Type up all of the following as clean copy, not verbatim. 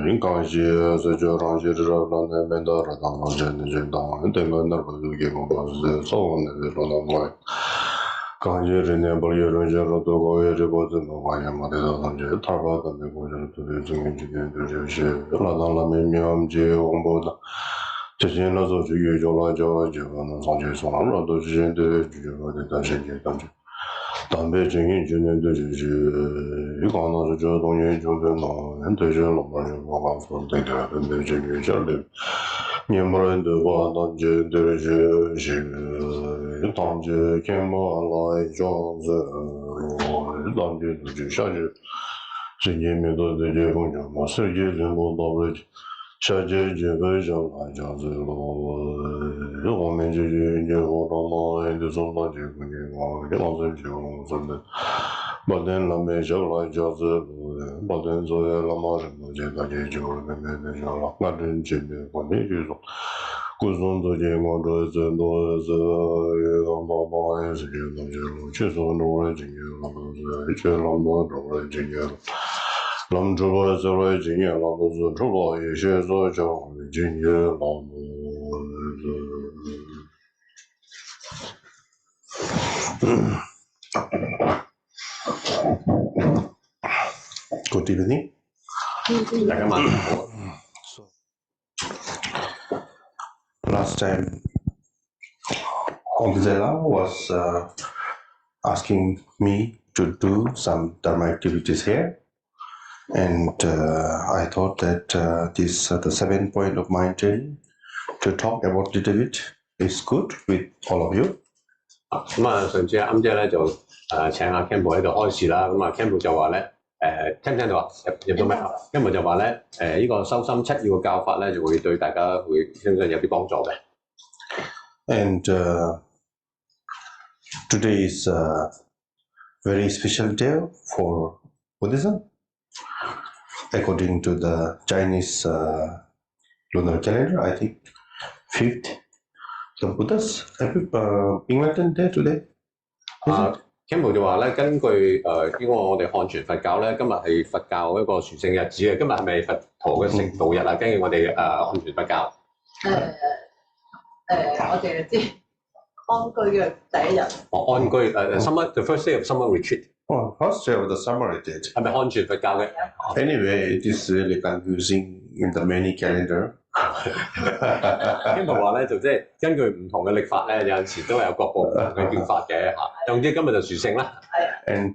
应该是在这上些这让那边的那当中真的真当，等个那个就给我们是做那个让那个，刚些这年不有人些说多个月这个怎么玩呀嘛的上些，他把咱们国家都是这个这边的这些，那当那边面接红包的。这些那时候就也叫来叫这个那上去说，那都是现在就说的在现在当中。但北京今年的就是一讲到是这东西就是那对这老板就我讲说对的，北京有些的，年轻人的话，当这的是当这看嘛来讲是，当这就下去，今年面对这些风险嘛，世界人口到位。下届这个上来讲是咯，我们就是我到那就说那这个地方，这老是就真的，把点那边上来讲是咯，把点做些那么什么这个这就那就了，那真真的，反正就是说，各种这些我这真多是让爸爸也是这东西咯，确实弄来经验了，都是，确实弄来经验了。那么出来这类经验，那都是出来一些这叫的经验，那么Good evening. Last time, Omzela was asking me to do some Dharma activities here. And I thought that the 7 point of mind training to talk about a little bit is good with all of you. 咁啊，上次啱姐咧就請阿 Khenpo 喺度開示啦，咁啊 Khenpo 就話咧聽唔聽到啊？入到咩啊 ？Khenpo 就話咧呢個修心七要嘅教法咧就會對大家會相信有啲幫助嘅。And today is a very special day for Buddhism. According to the Chinese lunar calendar, I think 5th, the Buddhas have enlightened day today. Khenpo 就話咧，根據呢個我哋漢傳佛教咧，今日係佛教一個殊勝日子嘅。今日係咪佛陀嘅成道日啊？根據我哋漢傳佛教。我哋知安居嘅第一日。安居summer the first day of summer retreat。Oh, first day of the summer retreat. 係咪漢傳佛教嘅 ？Anyway, it is really confusing in the many calendar. Khenpo 話咧就即係根據唔同嘅曆法咧，有陣時都有各個唔同嘅叫法嘅嚇。總之今日就殊勝啦。And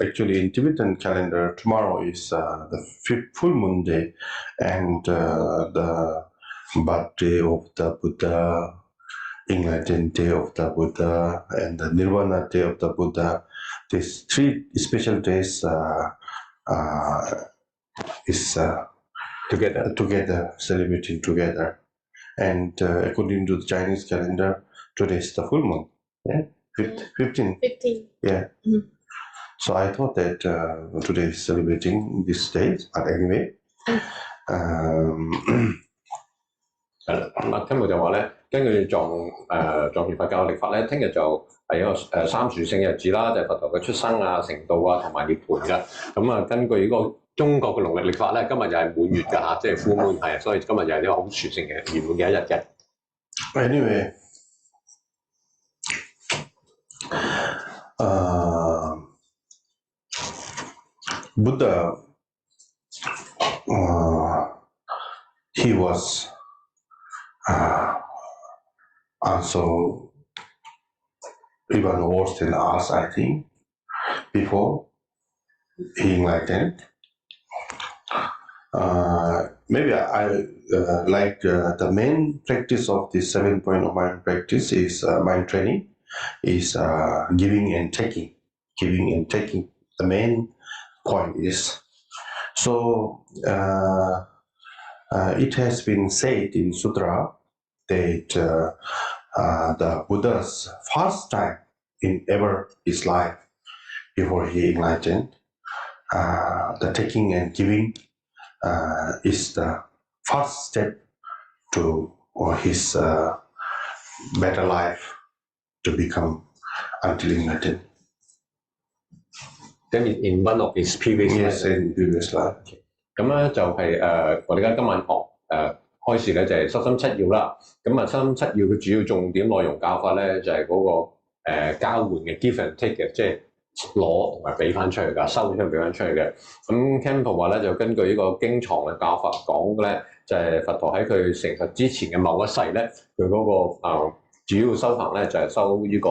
actually, in Tibetan calendar, tomorrow is the full moon day, and the birthday of the Buddha, enlightened day of the Buddha, and the Nirvana day of the Buddha. These 3 special days is together celebrating together. And according to the Chinese calendar, today is the full moon. Yeah, 15. 15. Yeah. Mm-hmm. So I thought that today is celebrating this day, but anyway. Khenpo 就話咧，根據藏傳佛教嘅曆法咧，聽日就係一個三殊勝日子啦，就係佛陀嘅出生啊、成道啊同埋涅槃㗎。咁啊，根據呢個中國嘅農曆曆法咧，今日又係滿月㗎嚇，即係 full moon 係，所以今日又係一個好殊勝嘅圓滿嘅一日嘅。Anyway, Buddha, he was also even worse than us, I think, before he enlightened. Maybe I like the main practice of this 7 point of mind practice is mind training, is giving and taking. Giving and taking. The main point is so. It has been said in Sutra that the Buddha's first time in ever his life before he enlightened, the taking and giving is the first step to his better life to become until enlightened. Then in one of his previous Yes, in previous life. 咁咧就係我哋而家今晚堂開始咧就係修心七要啦。咁啊，修心七要嘅主要重點內容教法咧就係嗰個交換嘅 give and take 嘅，即係攞同埋俾翻出去㗎，收出去俾翻出去嘅。咁 Khenpo 話咧就根據呢個經藏嘅教法講嘅咧，就係佛陀喺佢成佛之前嘅某一世咧，佢嗰個主要修行咧就係修呢個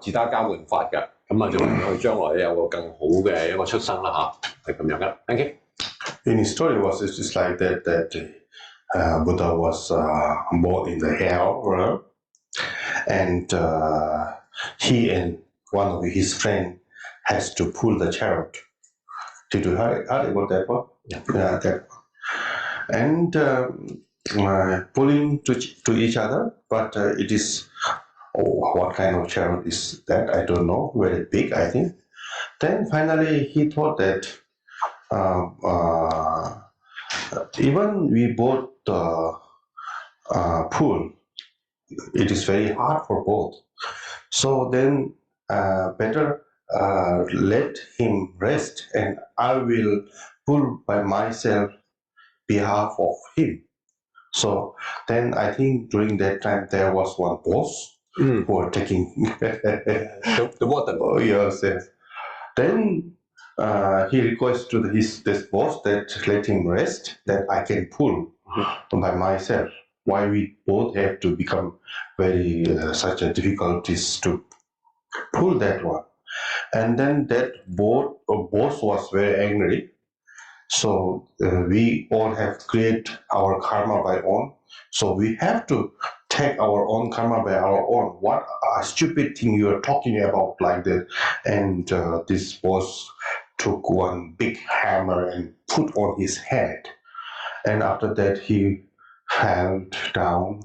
自他交換法嘅。咁啊，就令佢將來有個更好嘅一個出生啦嚇，係咁樣嘅。Thank you. In his story was just like that Buddha was born in the hell world, and he and one of his friends has to pull the chariot. Did you hear about that one? Yeah. That one. And pulling to each other, but it is what kind of chariot is that? I don't know. Very big, I think. Then finally he thought that even we both pull, it is very hard for both. So then better let him rest, and I will pull by myself behalf of him. So then I think during that time there was one boss who were taking the water. Oh, yes. Then he requests to this boss that let him rest, that I can pull by myself. Why we both have to become very such a difficulties to pull that one. And then that boss was very angry. So we all have created our karma by own. So we have to take our own karma by our own. What a stupid thing you are talking about like that. And this boss took one big hammer and put on his head. And after that he fell down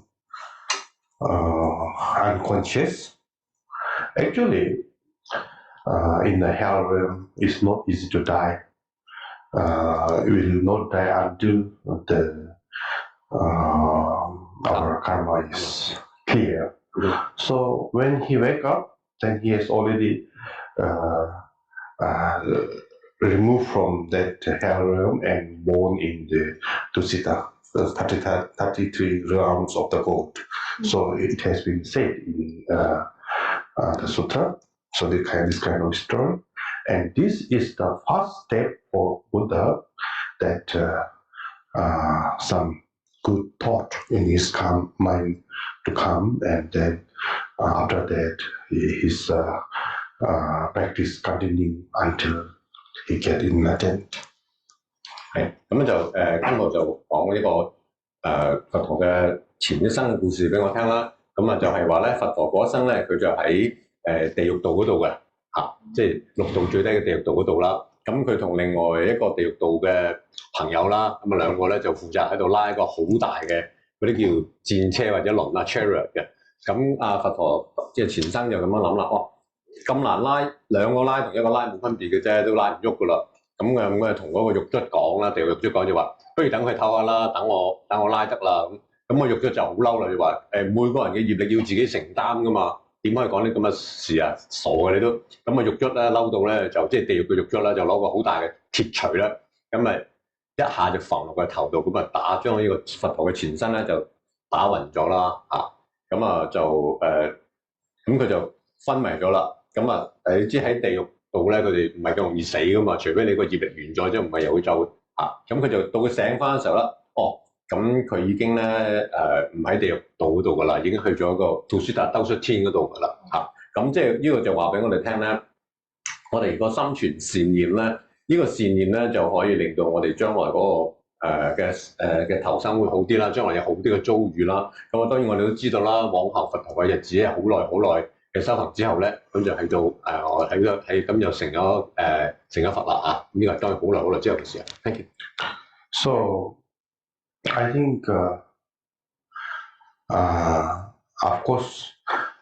unconscious. Actually, in the hell realm, it's not easy to die. We will not die until our karma is clear. So when he wake up, then he has already removed from that hell realm and born in the bodhicitta, the 33 realms of the god. So it has been said in the sutra. So this kind of story. And this is the first step for Buddha, that some good thought in his mind to come, and then after that his practice continue until he get enlightened. 係咁就Khenpo就講呢個佛陀嘅前一生嘅故事俾我聽啦。咁啊就係話咧，佛陀嗰一生咧，佢就喺地獄道嗰度嘅。即係六道最低嘅地獄道嗰度啦。咁佢同另外一個地獄道嘅朋友啦，咁啊兩個咧就負責喺度拉一個好大嘅嗰啲叫戰車或者輪啦 chariot 嘅。咁佛陀即係前生就咁樣諗啦，咁難拉，兩個拉同一個拉冇分別嘅啫，都拉唔喐噶啦。咁啊同嗰個獄卒講啦，地獄獄卒講就話，不如等佢唞下啦，等我拉得啦。咁個獄卒就好嬲啦，就話每個人嘅業力要自己承擔噶嘛。點可以講啲咁嘅事啊？傻嘅你都咁啊！獄卒咧嬲到咧就即係地獄嘅獄卒啦，就攞個好大嘅鐵錘啦，咁咪一下就揈落佢頭度，咁啊將呢個佛陀嘅前身咧就打暈咗啦嚇，咁啊就咁佢就昏迷咗啦。咁啊你知喺地獄度咧，佢哋唔係咁容易死噶嘛，除非你個業力完咗啫，唔係又會走嚇。咁佢就到佢醒翻嘅時候啦，咁佢已經咧唔喺地獄道嗰度噶啦，已經去咗個bodhicitta兜率天嗰度噶啦嚇。咁即係呢個就話俾我哋聽咧，我哋如果心存善念咧，呢個善念咧就可以令到我哋將來嗰個嘅投生會好啲啦，將來有好啲嘅遭遇啦。咁當然我哋都知道啦，往後佛陀嘅日子係好耐嘅修行之後咧，咁就喺度咁就成咗佛啦啊！呢個係當然好耐之後嘅事啊。Thank you. So I think, of course,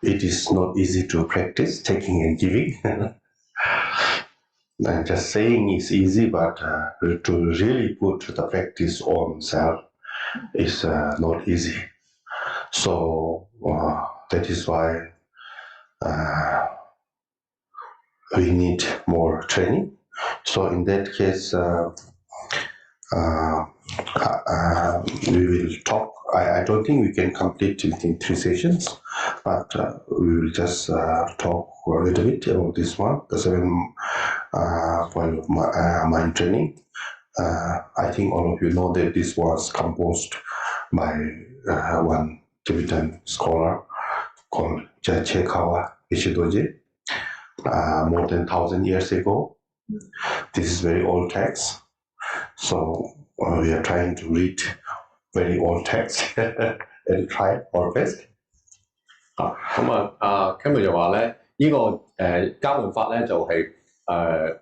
it is not easy to practice taking and giving. And just saying is easy, but to really put the practice on self is not easy. So that is why we need more training. So in that case, we will talk. I don't think we can complete within 3 sessions, but we will just talk a little bit about this one, the 7 point of mind training. I think all of you know that this was composed by one Tibetan scholar called Khenpo more than 1,000 years ago. This is very old text, so we are trying to read very old text and try our best. Khenpo 就話咧，呢個交換法咧就係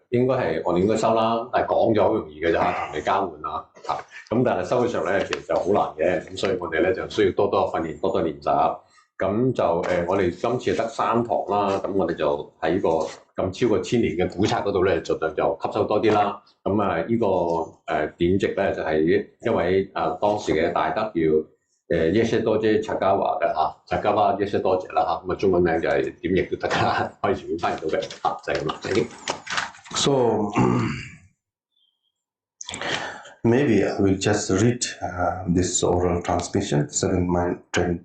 應該係我哋應該收啦，但係講就好容易嘅啫嚇，同你交換啊嚇。咁但係收起上咧其實就好難嘅，咁所以我哋咧就需要多多訓練，多多練習。咁就我哋今次得3堂啦，咁我哋就喺個咁超過1000年嘅古冊嗰度咧，盡量就吸收多啲啦。咁呢個典籍咧就係一位當時嘅大德叫耶些多謝察加華嘅嚇，察加華耶些多謝啦嚇，咁中文名就係點譯都得㗎，可以全面翻譯到嘅嚇，就係咁啦。So maybe I will just read this oral transmission, 7 mind training.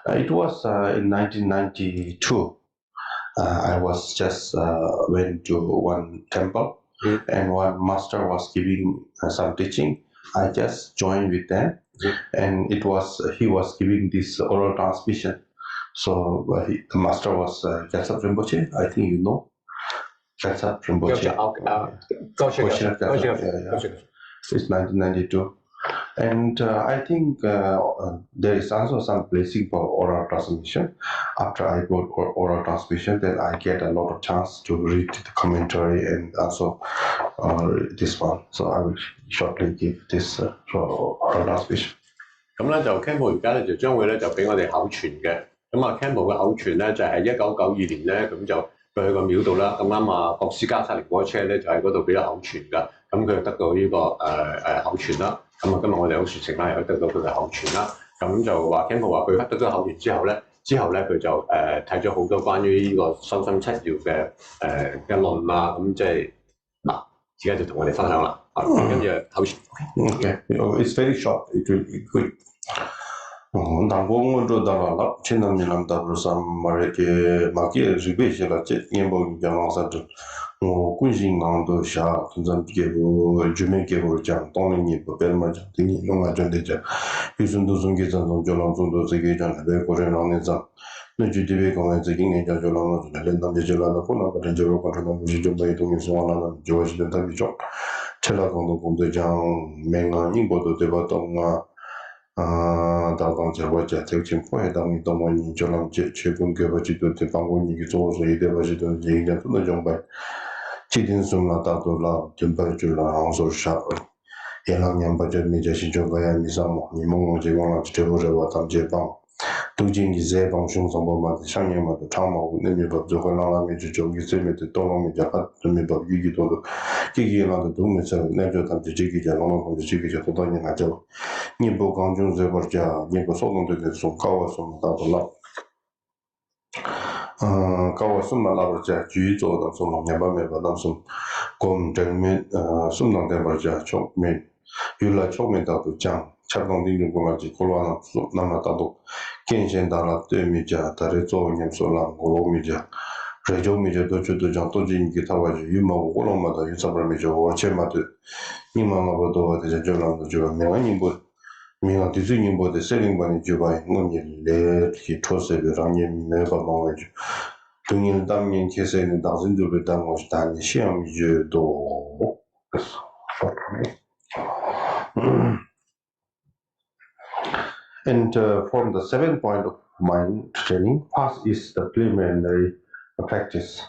It was in 1992. I was just went to one temple, and one master was giving some teaching. I just joined with them, and he was giving this oral transmission. So the master was Khenpo Rinpoche. I think you know Khenpo Rinpoche. It's 1992. And I think there is also some blessing for oral transmission. After I got oral transmission, then I get a lot of chance to read the commentary and also this one. So I will shortly give this oral transmission. 咁咧就 Khenpo 而家咧就將會咧就俾我哋口傳嘅。咁Khenpo 嘅口傳咧就係1992年咧咁就佢去個廟度啦。咁啱國師加薩連波車咧就喺嗰度俾咗口傳㗎。咁佢就得到呢個口傳啦。咁今日我哋好殊勝啦，又得到佢嘅口傳啦。咁就話 Khenpo 話佢得到口傳之後咧佢就睇咗好多關於呢個修心7要嘅論啊。咁即係嗱，而家就同我哋分享啦。跟住口傳。Okay, it's very short. It will be quick. 당공은 조다라 친남이랑 다브르삼 말게 마게 리베시라 제 녀보 장사들 군신강도 샤 tunzange고 주메게고 장 동네니 버벨마자 등이 농아전대자 유순도 송계산도 조랑송도 세계전 베고레나네자 너주디베 공원적인 자조랑도 렌담제 졸라나 코나가 렌저로 관련한 무지점의 동의소원하는 조시된 답이죠. 첼라강도 공대장 맹한 인보도 대바동아 다방 제보자 대칭포에 당이 동원이 조랑 최근 개발지도 대방군이 조서 이대바지도 얘기가 또 정말 지딘숨라다도라 템퍼레처라 항소샤 예랑년 버전 미제시 조가야 미상모 니몽 제공라 제보자와 담제방 도진이 제방 슝성범마다 상행마다 장마고 내미법 조건랑라미 주종이 세메드 동롱미 자가 내미법 유기도도 기기라도 동면서 내조 담제 지기자 농농 지기자 도단이 나죠 니보 강중 제벌자 니보 소동들의 송가와서 나도라 가와숨말라버자 주의조다 소농 야바메바담숨 곰정면 숨낭대버자 촉면 율라 촉면다도 장 차동딩중고라지 골와나 남나다도 겐신다라 뜨미자 다레조님소랑 고로미자 레조미자도 주도장 도진기 타와지 유마고 고로마다 유사브라미죠 월체마도 니마마보도 대전랑도 저 명안님보 미가 디즈님보데 셀링반이 주바이 응원이 레키 토세베랑님 메바망외주 등일 담민 계세는 당신들을 당고시 다니 시험주도 And from the 7 point of mind training, first is the preliminary practice.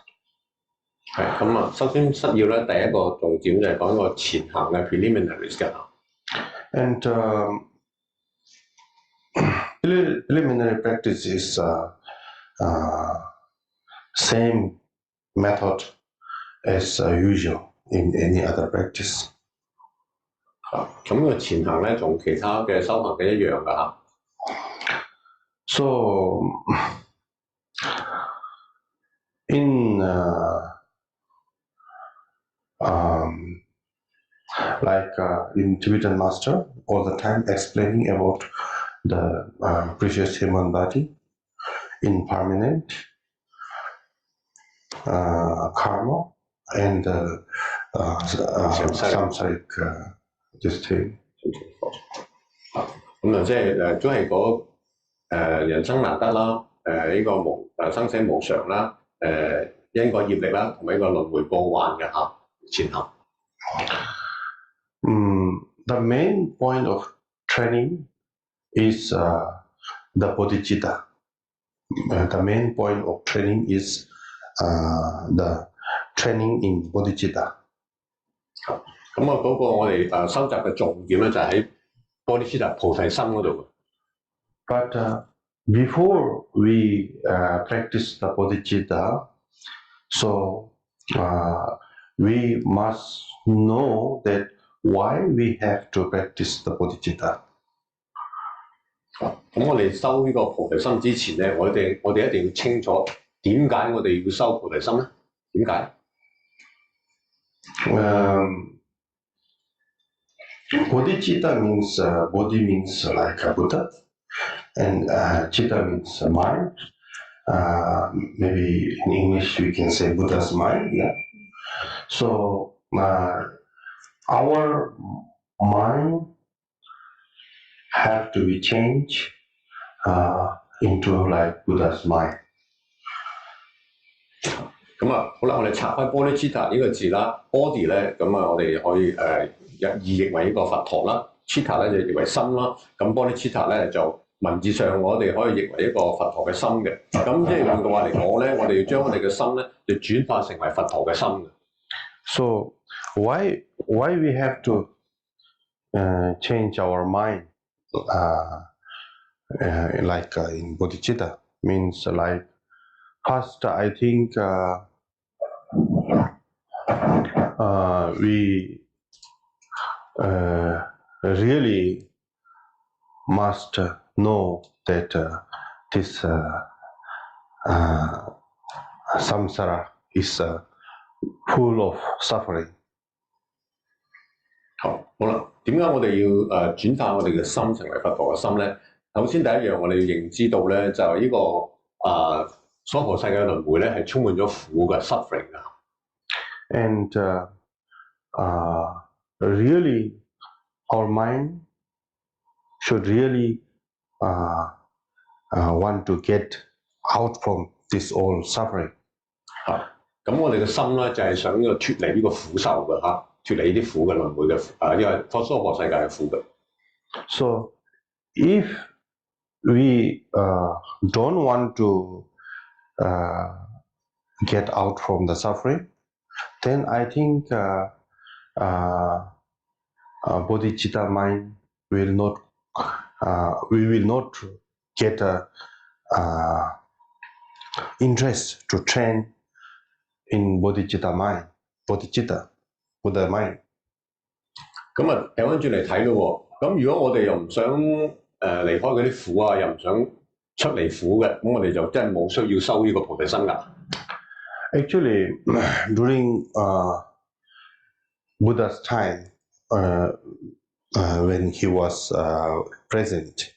咁首先7要咧，第一個重點就係講一個前行嘅 preliminaries 嘅。And preliminary practice is same method as usual in any other practice. 咁個前行咧，同其他嘅修行嘅一樣㗎嚇。So like in Tibetan master, all the time explaining about the precious human body, impermanent, karma, and samsaric this thing. 咁啊，即係都係嗰人生難得啦，呢個生死無常啦，因果業力啦，同埋呢個輪迴過患嘅嚇前後。The main point of training is the bodhicitta. The main point of training is the training in bodhicitta. 咁啊，嗰個我哋收集嘅重點咧就係喺 bodhicitta 菩提心嗰度。But before we practice the bodhicitta, so we must know that why we have to practice the bodhicitta. 咁我哋修呢個菩提心之前咧，我哋一定要清楚點解我哋要修菩提心咧？點解？Bodhicitta means body means like a Buddha, and citta means mind. Maybe in English we can say Buddha's mind. Yeah. So our mind have to be changed into like Buddha's mind. 咁啊，好啦，我哋拆開 bodhicitta 呢個字啦 ，body 咧，咁啊，我哋可以意譯為呢個佛陀啦 ，citta 咧就譯為心啦。咁 bodhicitta 咧就文字上我哋可以譯為一個佛陀嘅心嘅。咁即係換句話嚟講咧，我哋要將我哋嘅心咧就轉化成為佛陀嘅心嘅。So why we have to change our mind like in bodhicitta means like first I think we really must know that this samsara is full of suffering. 好啦，點解我哋要轉化我哋嘅心成為佛陀嘅心咧？首先第一樣我哋要認知到咧，就係呢個娑婆世界嘅輪迴咧係充滿咗苦嘅 suffering 㗎。And really, our mind should really want to get out from this all suffering. 咁我哋嘅心咧就係想呢個脫離呢個苦受嘅嚇，脫離呢啲苦嘅輪迴嘅因為娑婆世界嘅苦嘅。So if we don't want to get out from the suffering, then I think bodhicitta mind will not, we will not get interest to train in bodhicitta mind, bodhicitta, Buddha mind. 咁啊，掉翻轉嚟睇咯喎，咁如果我哋又唔想離開嗰啲苦啊，又唔想出離苦嘅，咁我哋就真係冇需要修呢個菩提心㗎。Actually, during Buddha's time, when he was present,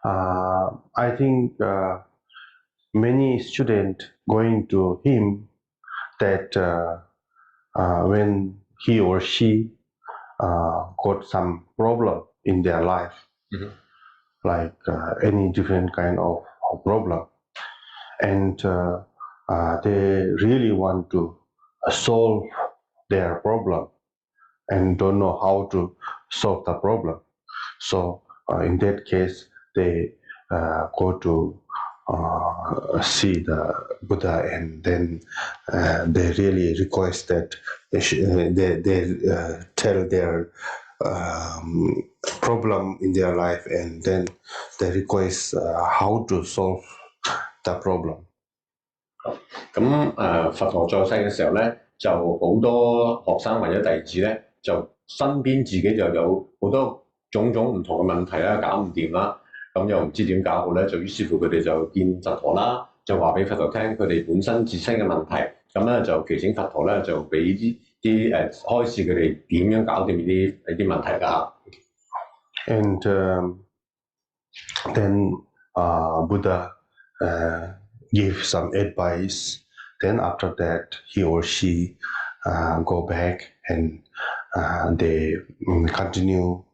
I think many students going to him that when he or she got some problem in their life, like any different kind of problem, and they really want to solve their problem and don't know how to solve the problem. So in that case, they go to see the Buddha, and then they really request that they tell their problem in their life, and then they request how to solve the problem. 咁佛陀在世嘅時候咧，就好多學生或者弟子咧，就身邊自己就有好多種種唔同嘅問題啦，搞唔掂啦，咁又唔知點搞好咧，就於是乎佢哋就見佛陀啦，就話俾佛陀聽佢哋本身自身嘅問題，咁咧就祈請佛陀咧就俾啲開示佢哋點樣搞掂呢啲問題㗎。And then Buddha gave some advice. Then after that, he or she go back and they continue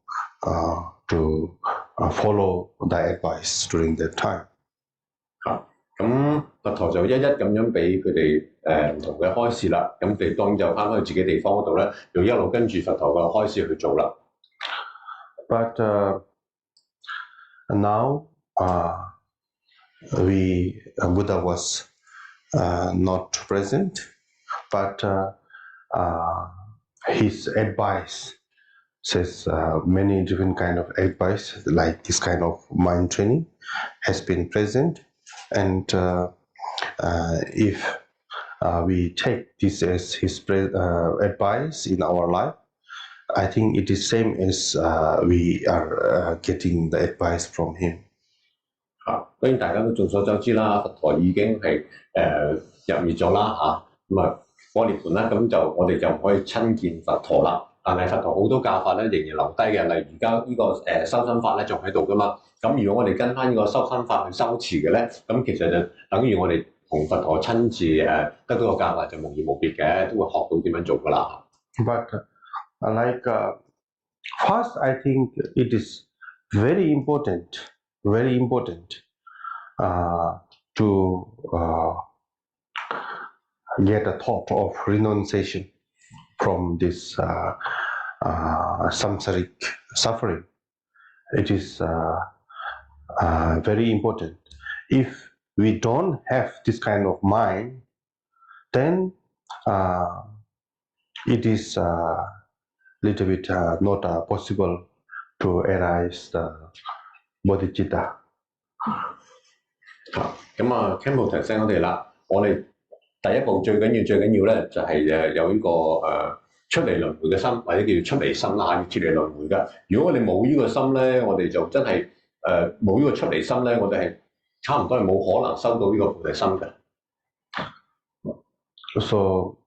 to follow the advice during that time. 咁佛陀就一一咁樣俾佢哋唔同嘅開示啦。咁佢哋當然就翻返去自己地方嗰度咧，就一路跟住佛陀嘅開示去做啦。But now Buddha was not present, but his advice says many different kind of advice, like this kind of mind training has been present, and if we take this as his advice in our life, I think it is same as we are getting the advice from him. 當然大家都眾所周知啦，佛陀已經係入滅咗啦嚇，咁波涅盤啦，咁就我哋就唔可以親見佛陀啦。但係佛陀好多教法咧仍然留低嘅，例如而家呢個修身法咧仲喺度噶嘛。咁如果我哋跟翻呢個修身法去修持嘅咧，咁其實就等於我哋同佛陀親自得到個教法就無異無別嘅，都會學到點樣做噶啦。But first, I think it is very important to get a thought of renunciation from this samsaric suffering. It is very important. If we don't have this kind of mind, then it is little bit not possible to arise the bodhicitta. 咁Khenpo提醒我哋啦，我哋第一步最緊要咧就係有呢個出離輪迴嘅心，或者叫出離心啦，要脫離輪迴㗎。如果我哋冇呢個心咧，我哋就真係冇呢個出離心咧，我哋係差唔多係冇可能收到呢個菩提心嘅。So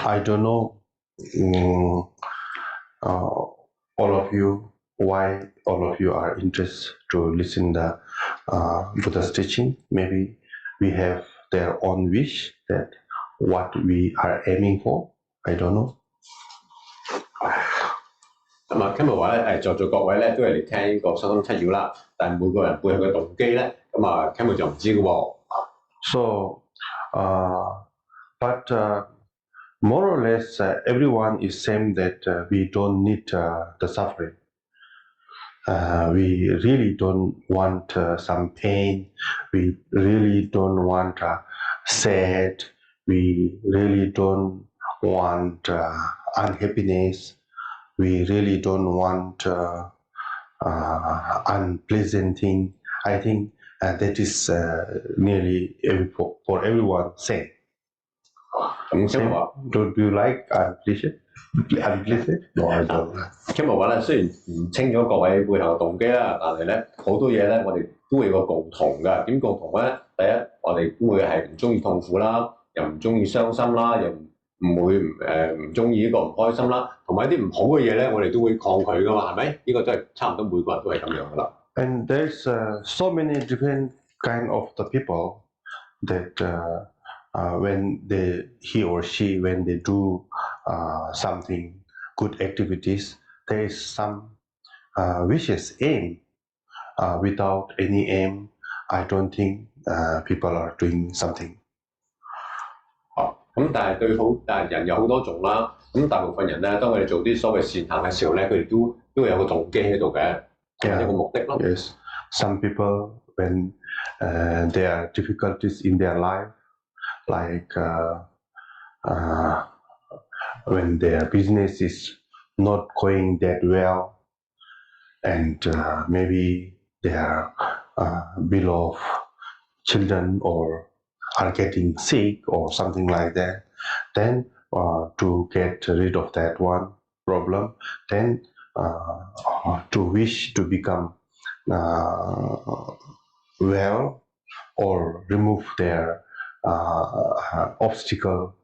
I don't know all of you why all of you are interested to listen the Buddha's teaching. Maybe we have their own wish that what we are aiming for. I don't know. 咁Khenpo話咧在座各位咧都係嚟聽呢個修心七要啦，但係每個人背後嘅動機咧，咁Khenpo就唔知嘅喎。So but more or less everyone is saying that we don't need the suffering. We really don't want some pain. We really don't want sad. We really don't want unhappiness. We really don't want unpleasant thing. I think that is nearly for everyone same. 咁Khenpo話 Do you like unpleasant? No, I don't. Khenpo話咧，雖然唔清楚各位背後嘅動機啦，但係咧好多嘢咧，我哋都會有個共同㗎。點共同咧？第一，我哋都會係唔中意痛苦啦，又唔中意傷心啦，又唔會唔中意呢個唔開心啦，同埋一啲唔好嘅嘢咧，我哋都會抗拒㗎嘛，係咪？呢個都係差唔多每個人都係咁樣㗎啦。And there's so many different kind of the people that when he or she when they do something good activities, there is some vicious aim. Without any aim, I don't think people are doing something. 咁但係人有好多種啦。咁大部分人咧，當佢哋做啲所謂善行嘅時候咧，佢哋都會有個動機喺度嘅，有個目的咯。Yes, some people when there are difficulties in their life, like when their business is not going that well, and maybe their beloved children or are getting sick or something like that, then to get rid of that one problem, then to wish to become well or remove their obstacle.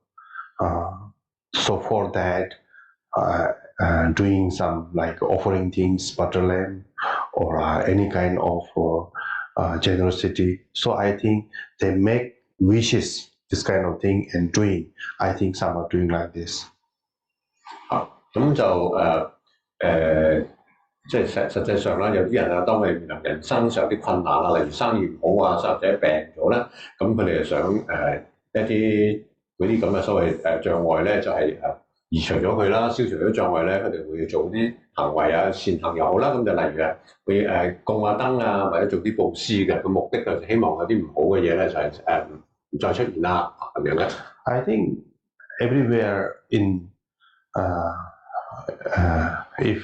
So for that, doing some like offering things, butter lamp, or any kind of generosity. So I think they make wishes, this kind of thing, and doing. I think some are doing like this. 咁就即係實際上啦，有啲人啊，當佢面臨人生上有啲困難啊，例如生意唔好啊，細路仔病咗咧，咁佢哋就想一啲嗰啲咁嘅所謂障礙咧，就係移除咗佢啦，消除咗障礙咧，佢哋會做啲行為啊，善行又好啦，咁就例如會供下燈啊，或者做啲布施嘅，個目的就希望有啲唔好嘅嘢咧就係唔再出現啦咁樣嘅。I think everywhere in if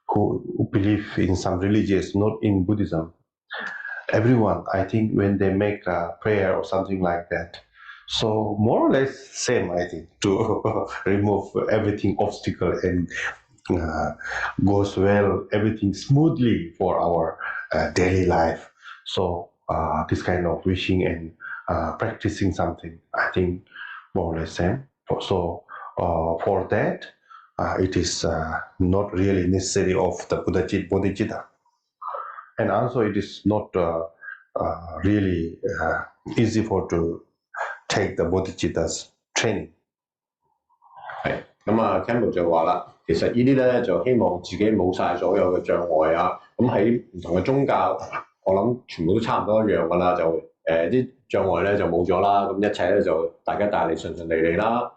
who believe in some religious, not in Buddhism, everyone, I think, when they make a prayer or something like that, so more or less same, I think, to remove everything obstacle and goes well, everything smoothly for our daily life. So this kind of wishing and practicing something, I think, more or less same. So for that, it is not really necessary of the bodhicitta. And also it is not really easy for to take the bodhicitta's training. 係咁啊 ，Khenpo 就話啦，其實呢啲咧就希望自己冇晒所有嘅障礙啊。咁喺唔同嘅宗教，我諗全部都差唔多一樣噶啦，就啲障礙咧就冇咗啦，咁一切咧就大家大利順順利利啦。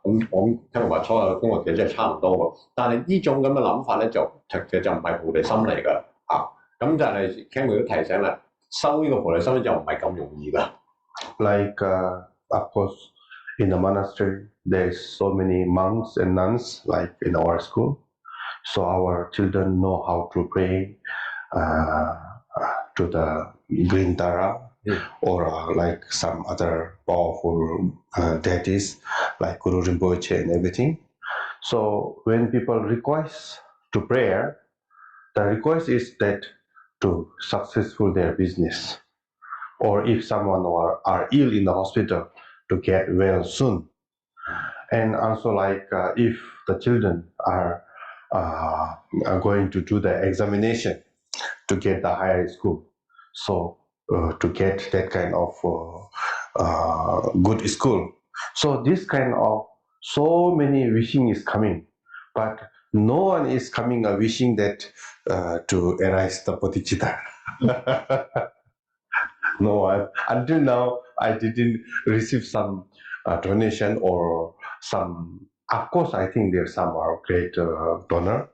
咁我 Khenpo 話初有嘅功課其實真係差唔多喎，但係呢種咁嘅諗法咧就其實就唔係菩提心嚟㗎。咁就係 Khenpo 都提醒啦，收呢個菩提心就唔係咁容易㗎。Like of course, in the monastery, there's so many monks and nuns, like in our school. So our children know how to pray to the Green Tara, or like some other powerful deities like Guru Rinpoche and everything. So when people request to prayer, the request is that to successful their business, or if someone are ill in the hospital, to get well soon. And also like if the children are going to do the examination to get the higher school, so to get that kind of good school. So this kind of so many wishing is coming, but no one is coming wishing that to arise the bodhicitta. No one. Until now, I didn't receive some donation or some. Of course, I think there's some great donor.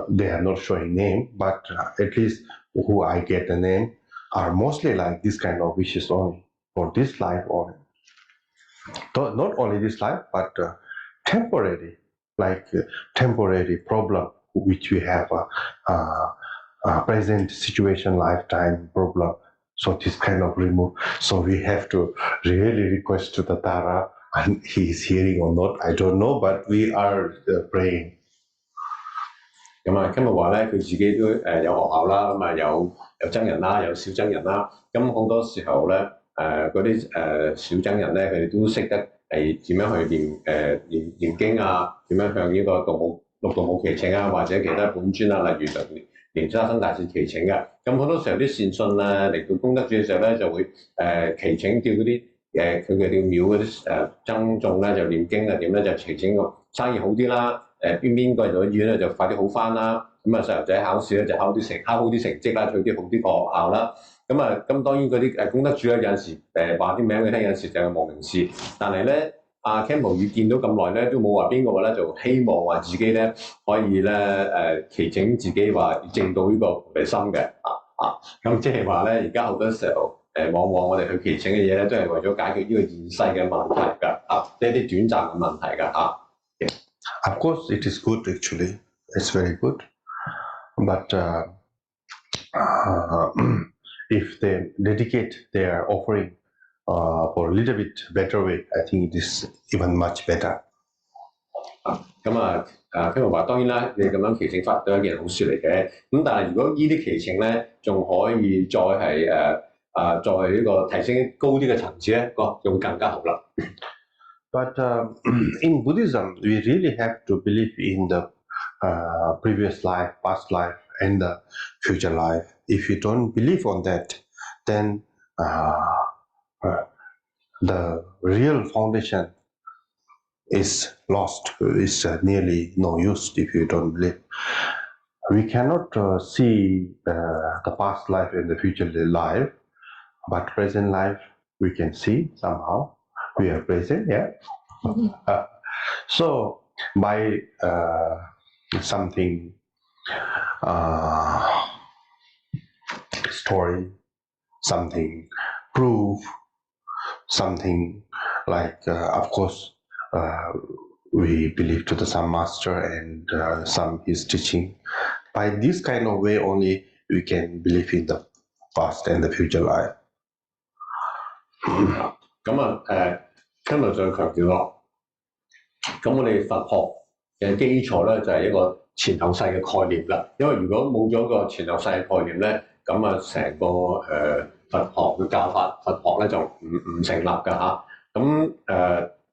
They are not showing name, but at least who I get the name are mostly like this kind of wishes only for this life only. Not only this life, but temporary, like temporary problem which we have present situation, lifetime problem. So this kind of remove. So we have to really request to the Tara, and he is hearing or not, I don't know, but we are praying. 咁啊 ，Khenpo 話咧，佢自己都有學校啦，咁啊有僧人啦，有小僧人啦。咁好多時候咧，嗰啲小僧人咧，佢哋都識得點樣去念經啊，點樣向呢個六度母祈請啊，或者其他本尊啊，例如就連沙僧大士祈請嘅。咁好多時候啲善信啊嚟到功德主嘅時候咧，就會祈請叫嗰啲佢嘅叫廟嗰啲僧眾咧就念經啊點咧就祈請個生意好啲啦。邊個入咗醫院咧就快啲好翻啦，咁啊細路仔考試咧就考好啲成績啦，取啲好啲個學校啦，咁當然嗰啲功德主咧有陣時話啲名佢聽，有陣時就係無名氏，但係咧Khenpo見到咁耐咧都冇話邊個咧就希望話自己咧可以咧祈請自己話證到呢個菩提心嘅咁即係話咧而家好多時候往往我哋去祈請嘅嘢咧都係為咗解決呢個現世嘅問題㗎呢啲短暫嘅問題㗎Of course, it is good actually. It's very good. But if they dedicate their offering for a little bit better way, I think it is even much better. 咁啊 Khenpo話當然啦，你咁樣祈請法都係一件好事嚟嘅。咁但係如果呢啲祈請咧，仲可以再係再呢個提升高啲嘅層次咧，就會更加好啦。But in Buddhism, we really have to believe in the previous life, past life, and the future life. If you don't believe on that, then the real foundation is lost. It's nearly no use if you don't believe. We cannot see the past life and the future life, but present life we can see somehow. We are present, yeah. So by something story, something proof, something like of course we believe to the some master and some his teaching. By this kind of way only we can believe in the past and the future life. 今日再強調咯，咁我哋佛學嘅基礎咧就係一個前後世嘅概念啦。因為如果冇咗個前後世嘅概念咧，咁成個佛學嘅教法，佛學咧就唔成立㗎嚇。咁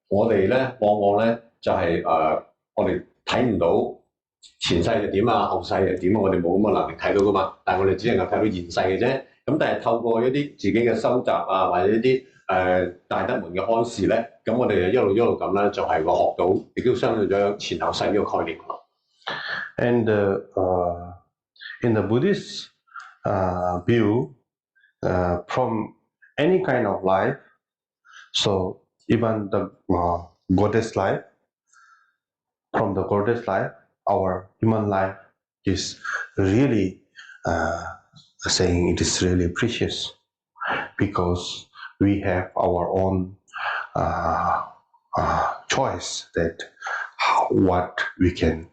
我哋咧往往咧就係我哋睇唔到前世係點啊，後世係點啊，我哋冇咁嘅能力睇到㗎嘛。但係我哋只能夠睇到現世嘅啫。咁但係透過一啲自己嘅修習啊，或者一啲大德門嘅開示咧，咁我哋就一路咁咧，就係學到，亦都相對咗前後世呢個概念。And in the Buddhist view, from any kind of life, so even the goddess life, from the goddess life, our human life is really saying it is really precious because we have our own choice that what we can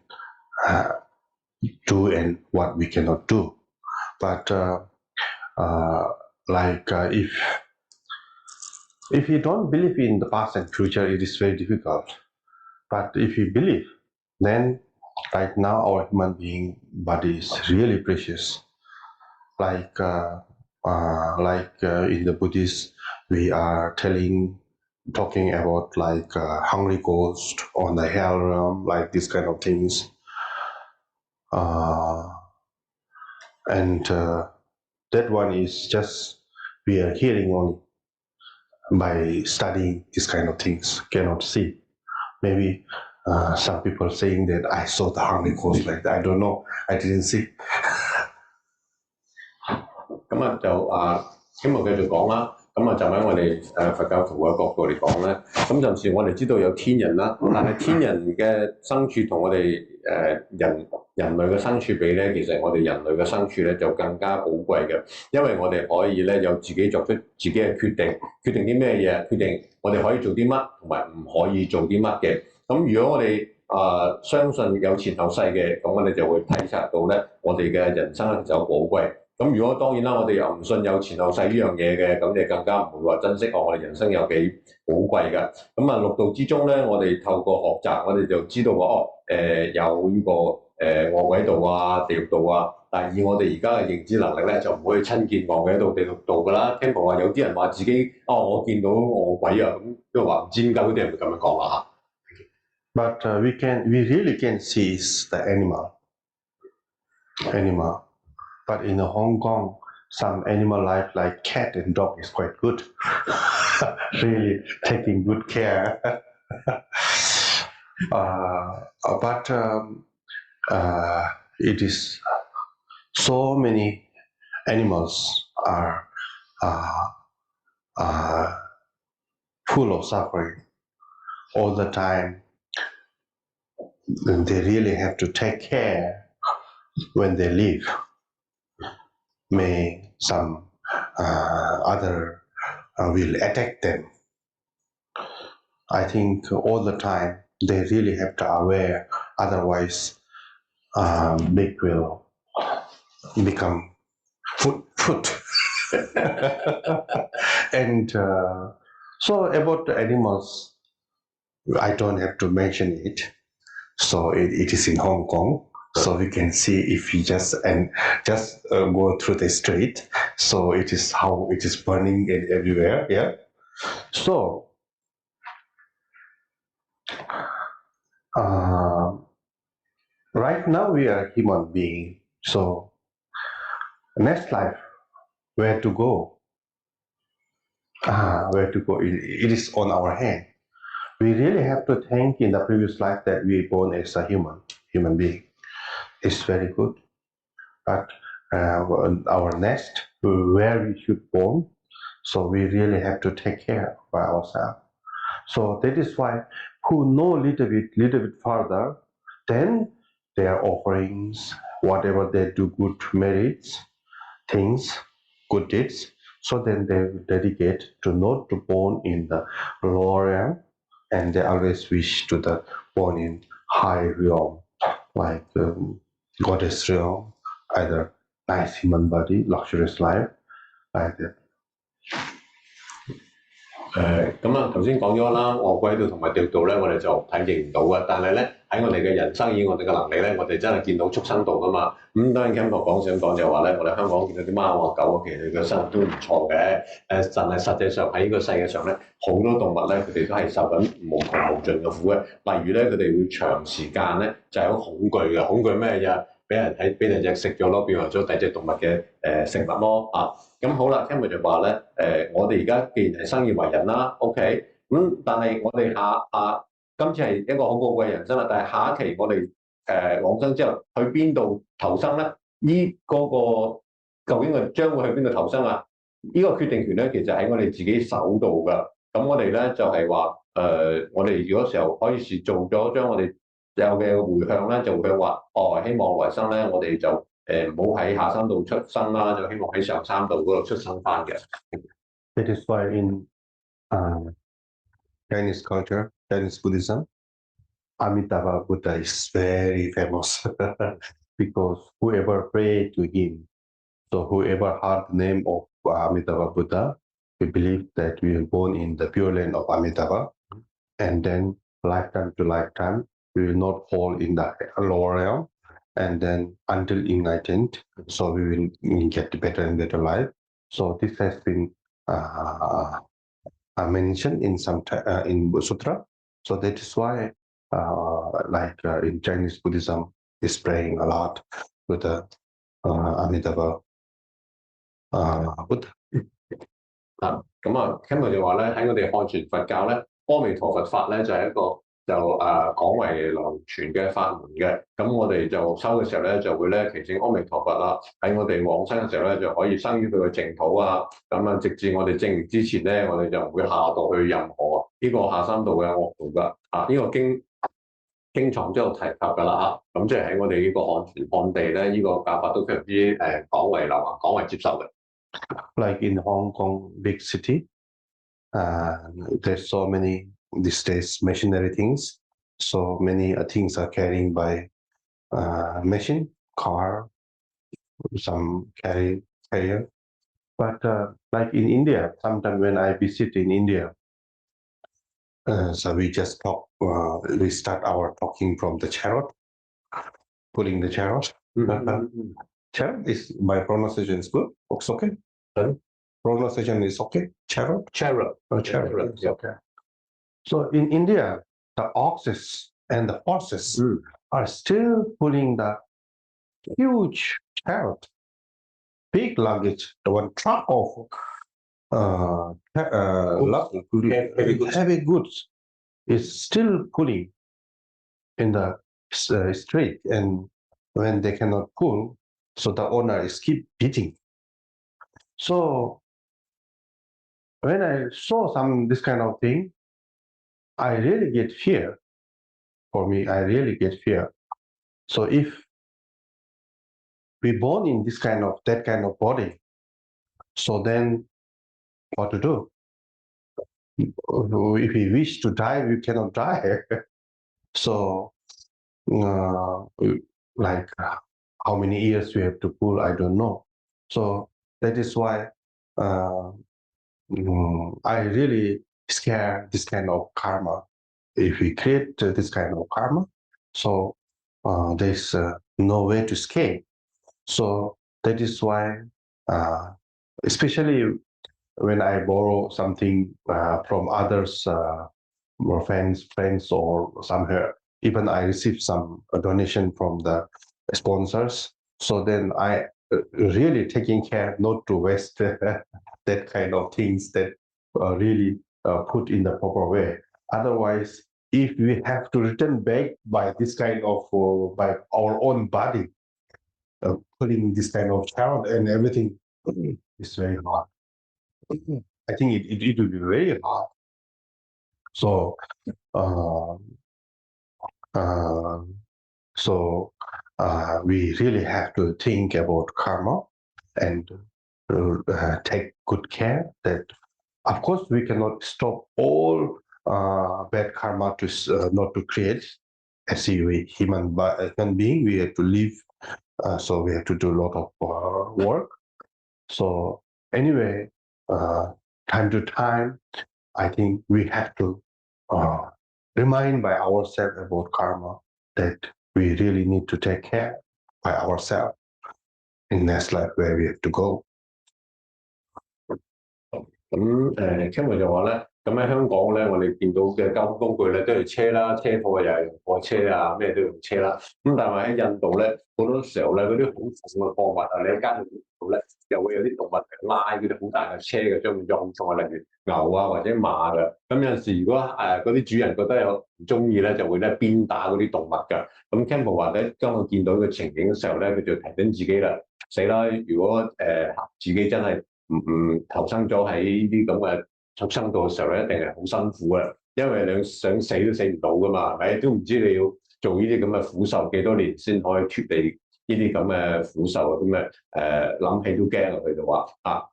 do and what we cannot do. But if you don't believe in the past and future, it is very difficult. But if you believe, then right now our human being body is really precious. Like in the Buddhist, we are talking about like hungry ghost on the hell realm, like this kind of things. And that one is just we are hearing only by studying this kind of things, cannot see. Maybe some people saying that I saw the hungry ghost like that. I don't know, I didn't see. 咁就希望繼續講啦。咁就喺我哋佛教徒嘅角度嚟講咧，咁暫時我哋知道有天人啦，但係天人嘅生處同我哋人類嘅生處比咧，其實我哋人類嘅生處咧就更加寶貴嘅，因為我哋可以咧有自己作出自己嘅決定啲咩嘢，決定我哋可以做啲乜同埋唔可以做啲乜嘅。咁如果我哋相信有前後世嘅，咁我哋就會體察到咧，我哋嘅人生就寶貴。咁如果當然啦，我哋又唔信有前後世呢樣嘢嘅，咁你更加唔會話珍惜我哋人生有幾寶貴㗎。咁六道之中咧，我哋透過學習，我哋就知道有呢個餓鬼道啊、地獄道啊。但係以我哋而家嘅認知能力咧，就唔可以親見餓鬼道、地獄道㗎啦。Khenpo話有啲人話自己我見到餓鬼啊，咁都話唔知點解嗰啲人會咁樣講啦嚇。But we really can see the animal. But in Hong Kong, some animal life like cat and dog is quite good. Really taking good care. But it is so many animals are full of suffering all the time. And they really have to take care when they live. May some other will attack them. I think all the time they really have to aware, otherwise they will become foot. And so about the animals, I don't have to mention it. So it is in Hong Kong. So we can see if we just go through the street. So it is how it is burning everywhere. Yeah. So right now we are human being. So next life, where to go? Where to go? It is on our hand. We really have to think in the previous life that we born as a human being. It's very good. But our next, where we should born, so we really have to take care by ourselves. So that is why who know little bit further, then their offerings, whatever they do, good merits, things, good deeds, so then they dedicate to not to born in the lower realm, and they always wish to the born in high realm, like goddess realm, either nice human body, luxurious life, like that. 咁啊，頭先講咗啦，餓鬼道同埋地獄道咧，我哋就體驗唔到嘅。但係咧喺我哋嘅人生以我哋嘅能力咧，我哋真係見到畜生道噶嘛。咁當然 Khenpo 想講就話咧，我哋香港見到啲貓啊狗啊，其實佢嘅生活都唔錯嘅。但係實際上喺呢個世界上咧，好多動物咧，佢哋都係受緊無窮無盡嘅苦嘅。例如咧，佢哋會長時間咧就係好恐懼嘅，恐懼咩嘢？俾人隻食咗咯，變為咗第二隻動物嘅食物咯啊！咁好啦 ，Khenpo 就話咧我哋而家既然係生而為人啦 ，OK， 咁但係我哋今次係一個好寶貴嘅人生啦，但係下一期我哋往生之後去邊度投生咧？嗰個究竟我哋將會去邊度投生啊？呢個決定權咧，其實喺我哋自己手度㗎。咁我哋咧就係話我哋如果時候可以是做咗將我哋有嘅回向咧，就會話希望來生咧，我哋就唔好喺下三道出生啦，就希望喺上三道嗰度出生翻嘅。That is why in Chinese culture, Chinese Buddhism, Amitabha Buddha is very famous because whoever prayed to him, so whoever heard the name of Amitabha Buddha, we believe that we were born in the pure land of Amitabha, and then lifetime to lifetime, we will not fall in the lower realm, and then until enlightened, so we will get better and better life. So this has been mentioned in some in Sutra. So that is why, in Chinese Buddhism, is praying a lot with the Amitabha Buddha. 咁啊 ，Khenpo 就話咧喺我哋漢傳佛教咧，阿彌陀佛法咧就係一個廣為流傳嘅法門嘅。咁我哋就修嘅時候咧，就會咧祈請阿彌陀佛啦，喺我哋往生嘅時候咧，就可以生於佢嘅淨土啊。咁啊，直至我哋證完之前咧，我哋就唔會下道去任何呢個下三道嘅惡道噶。呢個經藏都有提及噶啦咁即係喺我哋呢個漢地咧，呢個教法都非常之廣為流行、廣為接受嘅。Like in Hong Kong, big city, there's so many these days machinery things. So many things are carrying by machine, car, some carrier. But like in India, sometimes when I visit in India, so we just talk. We start our talking from the chariot, pulling the chariot. Chariot is my pronunciation is good. It's okay. Pronunciation is okay. Chariot. Chariot. Chariot. Okay. So in India, the oxes and the horses are still pulling the huge chariot, big luggage, one truck of heavy goods is still pulling in the street, and when they cannot pull, so the owner is keep beating. So when I saw this kind of thing, I really get fear. For me, I really get fear. So if we born in that kind of body, so then what to do? If we wish to die, we cannot die. So like how many years we have to pull, I don't know. So that is why I really scare this kind of karma. If we create this kind of karma, So there's no way to escape. So that is why, especially when I borrow something from others, or friends or somewhere, even I receive some donation from the sponsors. So then I really taking care not to waste that kind of things that really put in the proper way. Otherwise, if we have to return back by this kind of by our own body, putting this kind of child and everything is very hard. I think it will be very hard. So we really have to think about karma and take good care that, of course, we cannot stop all bad karma to not to create. As a human being, we have to live, so we have to do a lot of work. So anyway, time to time, I think we have to remind by ourselves about karma that we really need to take care by ourselves in next life where we have to go. 咁Khenpo 就話咧，咁喺香港咧，我哋見到嘅交通工具咧都係車啦，車貨又係用貨車啊，咩都用車啦。咁但係喺印度咧，好多時候咧嗰啲好重嘅貨物啊，你喺街度咧又會有啲動物嚟拉嗰啲好大嘅車嘅，將佢裝重啊，例如牛啊或者馬嘅。咁有陣時如果嗰啲主人覺得有唔中意咧，就會咧鞭打嗰啲動物㗎。咁Khenpo話咧，當我見到呢個情景嘅時候咧，佢就提醒自己啦，死啦！如果自己真係唔投生咗喺呢啲咁嘅畜生道嘅時候咧，一定係好辛苦嘅，因為你想死都死唔到噶嘛，係咪？都唔知你要做呢啲咁嘅苦受幾多年先可以脫離呢啲咁嘅苦受啊！咁諗起都驚啊！佢就話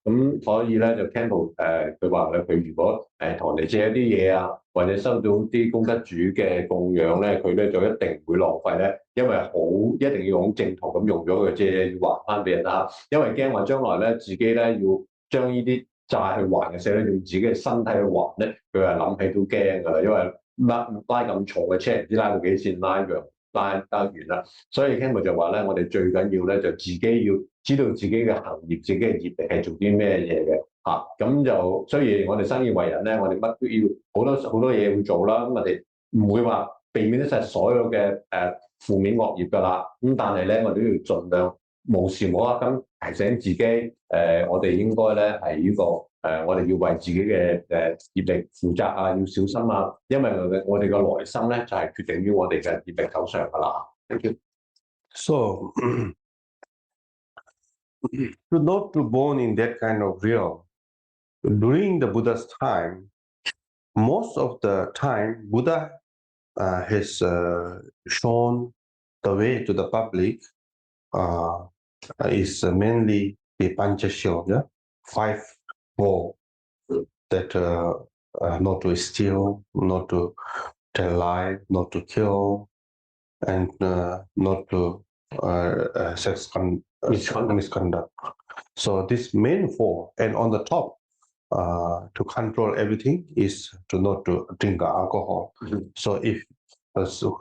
咁所以咧就Khenpo佢話咧，佢如果同人哋借一啲嘢啊，或者收到啲功德主嘅供養咧，佢咧就一定唔會浪費咧，因為一定要用正途咁用咗佢啫，要還翻俾人啦，因為驚話將來咧自己咧要將呢啲債去還嘅時候咧，用自己嘅身體去還咧，佢係諗起都驚㗎啦，因為拉咁重嘅車，唔知拉到幾線拉完啦，所以Khenpo就話咧，我哋最緊要咧就自己要知道自己嘅行業、自己嘅業力係做啲咩嘢嘅咁就雖然我哋生而為人咧，我哋乜都要好多嘢要做啦，咁我哋唔會話避免得晒所有嘅負面惡業㗎啦，咁但係咧我哋都要盡量無時無刻咁提醒自己，我哋應該咧係呢個我哋要為自己嘅業力負責啊，要小心啊，因為我哋嘅來生咧就係決定於我哋嘅業力手上㗎啦。Thank you. So to not to born in that kind of realm. During the Buddha's time, most of the time Buddha has shown the way to the public is mainly the Panchashila, 5 fold, that not to steal, not to tell lie, not to kill, and not to sex misconduct. So this main 4, and on the top, to control everything is to not to drink alcohol. So if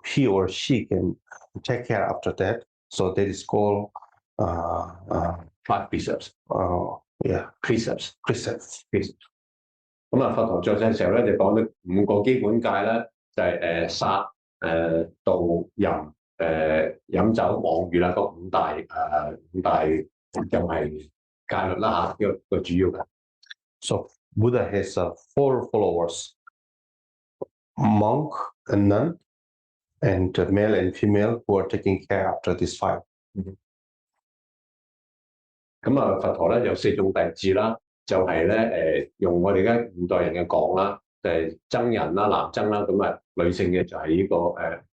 he or she can take care after that, so that is called 5 precepts. Precepts. 咁佛陀在世嘅時候咧，就講咗5個基本戒咧，就係殺、盜、淫、飲酒、妄語啦，嗰五大就係戒律啦呢個主要嘅。So Buddha has 4 followers: monk and nun, and male and female who are taking care after these 5. 咁佛陀咧有4種弟子啦，就係咧用我哋而家現代人嘅講啦，就係僧人啦、男僧啦，咁女性嘅就係呢個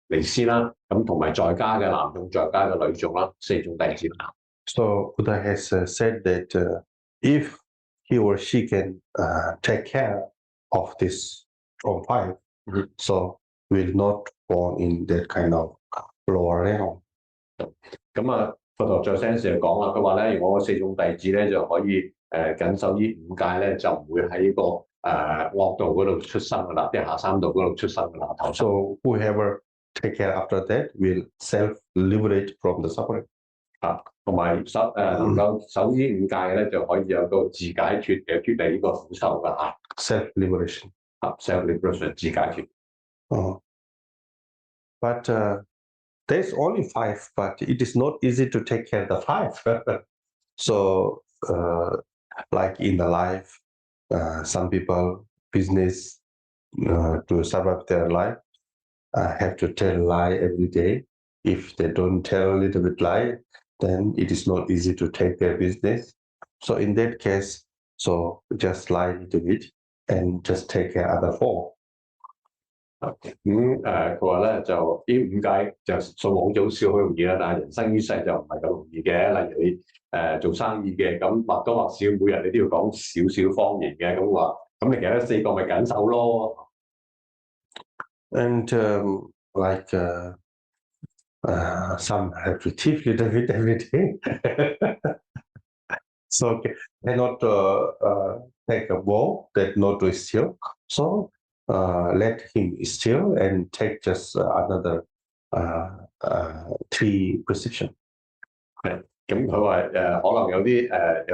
尼師啦，咁同埋在家嘅男眾、在家嘅女眾啦，4種弟子啦。So Buddha has said that if he or she can take care of this from 5, so will not fall in that kind of lower realm. 咁佛陀在世時就講啦，佢話咧，如果4種弟子咧就可以謹守呢5戒咧，就唔會喺呢個惡道嗰度出生噶啦，即係下三道嗰度出生噶啦。So whoever take care after that, will self-liberate from the suffering. 同埋能夠守呢5戒咧，就可以有個自解脫嘅脫離呢個苦受㗎嚇。Self-liberation. Self-liberation 自解脫。But there's only 5, but it is not easy to take care of the 5. So, like in the life, some people business to survive their life have to tell lie every day. If they don't tell a little bit lie, then it is not easy to take their business. So in that case, so just lie a little bit and just take care of the 4. 佢話咧就呢5戒就數目好少好容易啦，但係人生於世就唔係咁容易嘅。例如你做生意嘅，咁或多或少每日你都要講少少方言嘅，咁話咁你其他4個咪緊守咯。And like some have to teach little bit every day. So cannot take a bow that not to steal. So let him steal and take just another 3 position. 咁佢話可能有啲人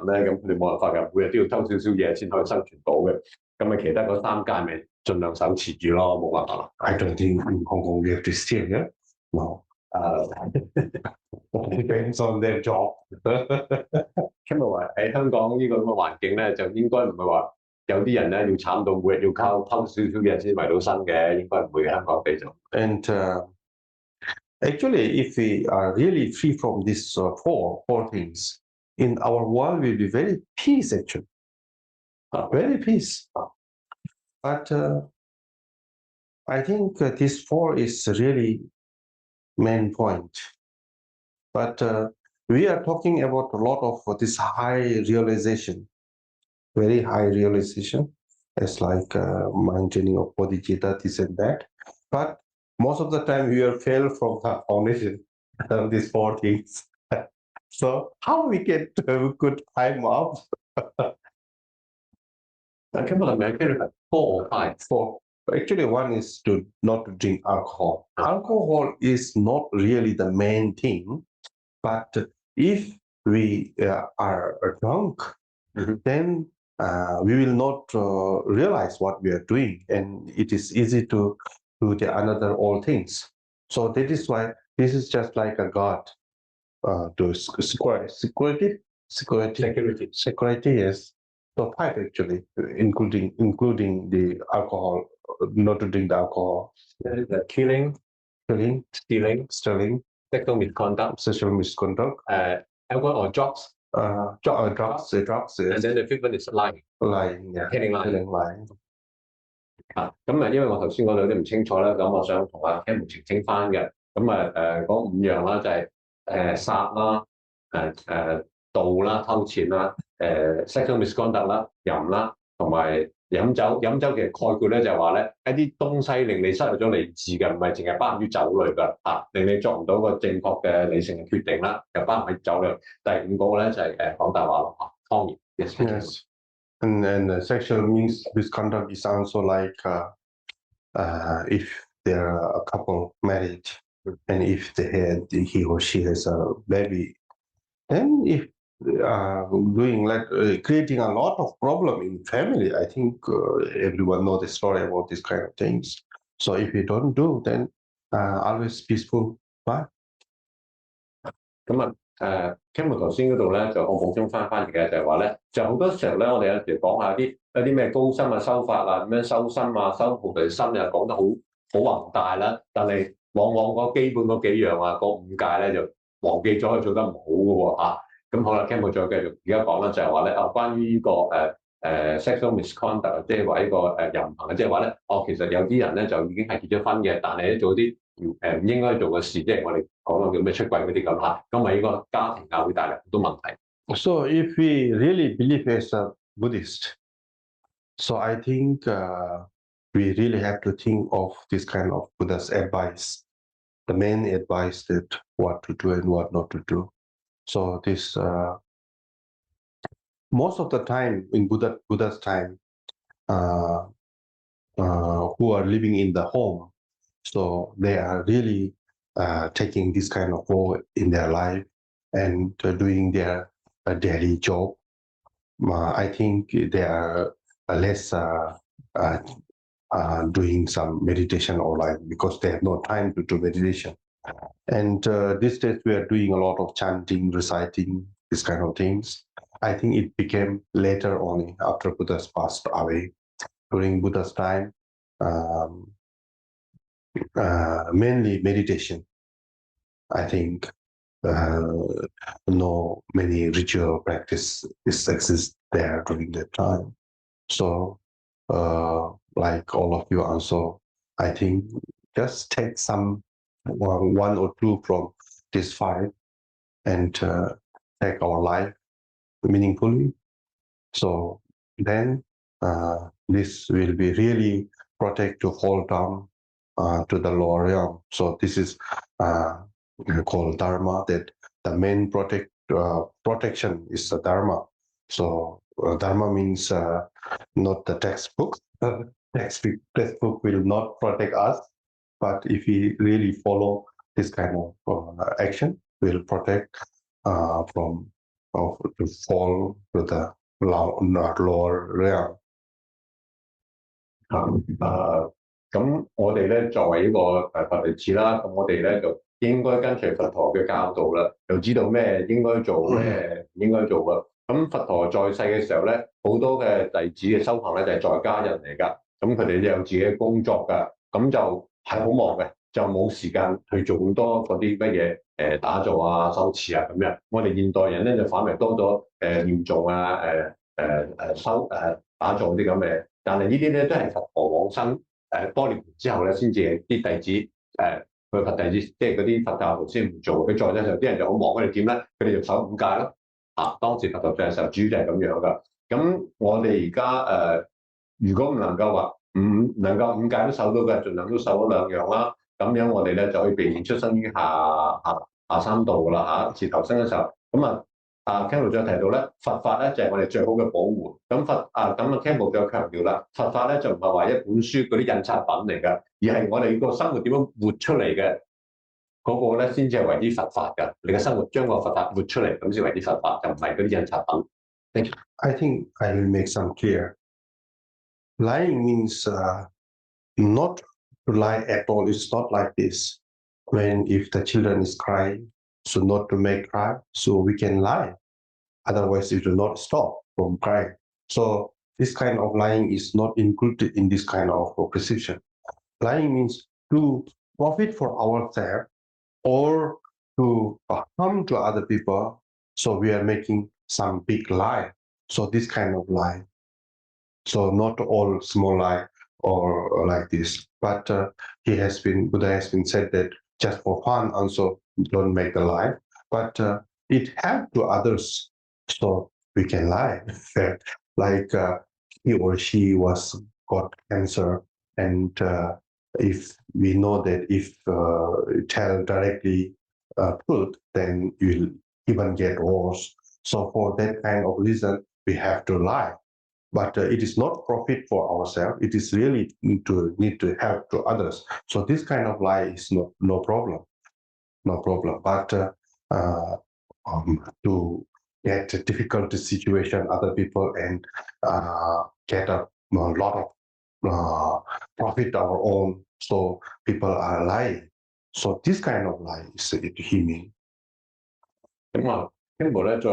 咧，咁佢哋冇辦法㗎，每日都要偷少少嘢先可以生存到嘅。咁咪其他嗰3戒咪盡量手持住咯，冇辦法啦。I don't think in Hong Kong we have to steal, yeah? No. Depends on their job. 咁話喺香港呢個咁嘅環境咧，就應該唔係話有啲人咧要慘到每日要靠偷少少嘢先維到生嘅，應該唔會嘅香港地就。And actually, if we are really free from these 4 things, in our world will be very peace actually, very peace. But I think this 4 is really main point. But we are talking about a lot of this high realization, very high realization, as like maintaining of bodhicitta, this and that. But most of the time we are fail from the foundation of these 4 things. So how we get good time up? Can I 4 or 5? 4. Actually, one is to not to drink alcohol. Alcohol is not really the main thing, but if we are drunk, then we will not realize what we are doing, and it is easy to do the another all things. So that is why this is just like a God to security, yes. So 5 actually, including the alcohol, not to drink the alcohol. The killing, stealing, sexual misconduct, alcohol or drugs. Drugs, yes. And then the 5th one is lying. Lying, yeah. Telling lying. 咁因為我頭先講到有啲唔清楚啦，咁我想同阿 Khenpo 澄清翻嘅。咁嗰5樣啦，就係殺啦、盜啦、偷錢啦、sexual misconduct 啦、淫啦，同埋飲酒。飲酒其實概括咧就係話咧，一啲東西令你失去咗理智嘅，唔係淨係包含於酒類㗎令你作唔到個正確嘅理性嘅決定啦，又包含喺酒類。第5個咧就係講大話咯謊言。Yes. And then sexual misconduct is also like if there are a couple married and if he or she has a baby, then if doing like creating a lot of problem in family. I think everyone knows the story about this kind of things. So if you don't do, then always peaceful. Bye. 咁Khenpo 頭先嗰度咧，就我補充翻嘅就係話咧，就好多時候咧，我哋有時講下有啲咩高深修法啊，點樣修心啊，修菩提心又講得好宏大啦，但係往往嗰基本嗰幾樣嗰5戒咧就忘記咗，做得唔好嘅喎咁好啦 ，Khenpo 再繼續而家講啦，就係話咧關於呢個sexual misconduct， 即係話呢個淫行，即係話咧其實有啲人咧就已經係結咗婚嘅，但係咧做啲唔應該做嘅事，即係我哋講到叫咩出軌嗰啲咁咁咪呢個家庭會帶嚟好多問題。So if we really believe as a Buddhist, so I think we really have to think of this kind of Buddha's advice, the main advice that what to do and what not to do. So this most of the time in Buddha's time, who are living in the home, So they are really taking this kind of role in their life and doing their daily job. I think they are less doing some meditation or like because they have no time to do meditation. And these days we are doing a lot of chanting, reciting, this kind of things. I think it became later only after Buddha's passed away. During Buddha's time, mainly meditation. I think no many ritual practice exists there during that time. So like all of you also, I think just take some one or two from this five and take our life meaningfully. So then this will be really protect to fall down to the lower realm. So this is called dharma, that the main protection is the dharma. So dharma means not the textbook. Textbook will not protect us, but if we really follow this kind of action, will protect from to fall to the lower realm. 咁我哋咧作為呢個佛弟子啦，咁我哋咧就應該跟隨佛陀嘅教導啦，又知道咩應該做，咩唔應該做㗎。咁佛陀在世嘅時候咧，好多嘅弟子嘅修行咧就係在家人嚟㗎，咁佢哋都有自己嘅工作㗎，咁就係好忙嘅，就冇時間去做咁多嗰啲乜嘢打坐啊、修持啊咁樣。我哋現代人咧就反為多咗念誦啊、打坐啲咁嘅，但係呢啲咧都係佛陀往生。多年之後咧，先至啲弟子佢佛弟子，即係嗰啲佛教徒先唔做。佢在世時候啲人就好忙，佢哋點咧？佢哋就守五戒咯。當時佛陀在世時候主要就係咁樣噶。咁我哋而家如果唔能夠話唔能夠五戒都守到嘅，盡量都守咗兩樣啦。咁樣我哋咧就可以避免出生於下三道噶啦次投生嘅時候，咁Khenpo 再提到咧，佛法咧就係我哋最好嘅保護。咁Khenpo 再強調啦，佛法咧就唔係話一本書嗰啲印刷品嚟㗎，而係我哋個生活點樣活出嚟嘅嗰個咧，先至係為之佛法㗎。你嘅生活將個佛法活出嚟，咁先為之佛法，就唔係嗰啲印刷品。Thank you. I think I will make some clear. Lying means not to lie at all. It's not like this. When if the children is crying, so not to make cry, so we can lie. Otherwise, it will not stop from crying. So this kind of lying is not included in this kind of precision. Lying means to profit for ourselves or to harm to other people. So we are making some big lie. So this kind of lie. So not all small lie or like this. But Buddha has been said that just for fun also don't make the lie. But it helps to others. So we can lie. Like he or she got cancer, and if we know that if tell directly truth, then you'll even get worse. So for that kind of reason, we have to lie. But it is not profit for ourselves. It is really need to help to others. So this kind of lie is no problem. But to get a difficult situation, other people, and get a lot of profit our own. So people are lying. So this kind of lie is he mean. Khenpo 咧再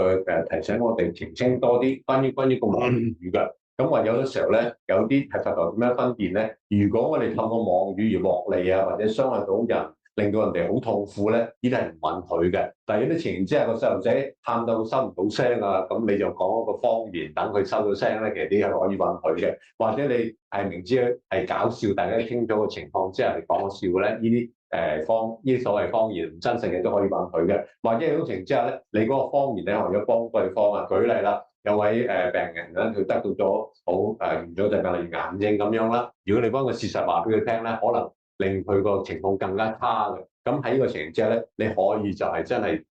提醒我哋澄清多啲關於個妄語㗎。咁話有啲時候咧，有啲係佛陀點樣分辨咧？如果我哋透過妄語而獲利啊，或者傷害到人，令到人哋好痛苦咧，呢啲係唔允許嘅。但係有啲情形之下，個細路仔喊到收唔到聲啊，咁你就講一個方言等佢收到聲咧，其實啲係可以允許嘅。或者你係明知係搞笑，大家傾咗嘅情況之下嚟講個笑咧，呢啲呢啲所謂方言唔真實嘅都可以允許嘅。或者有種情之下咧，你嗰個方言咧可能要幫對方啊。舉例啦，有位病人咧，佢得到咗好嚴重疾病，例如癌症咁樣啦。如果你幫佢事實話俾佢聽咧，可能令佢個情況更加差嘅。咁喺呢個情形之下咧，你可以就係真係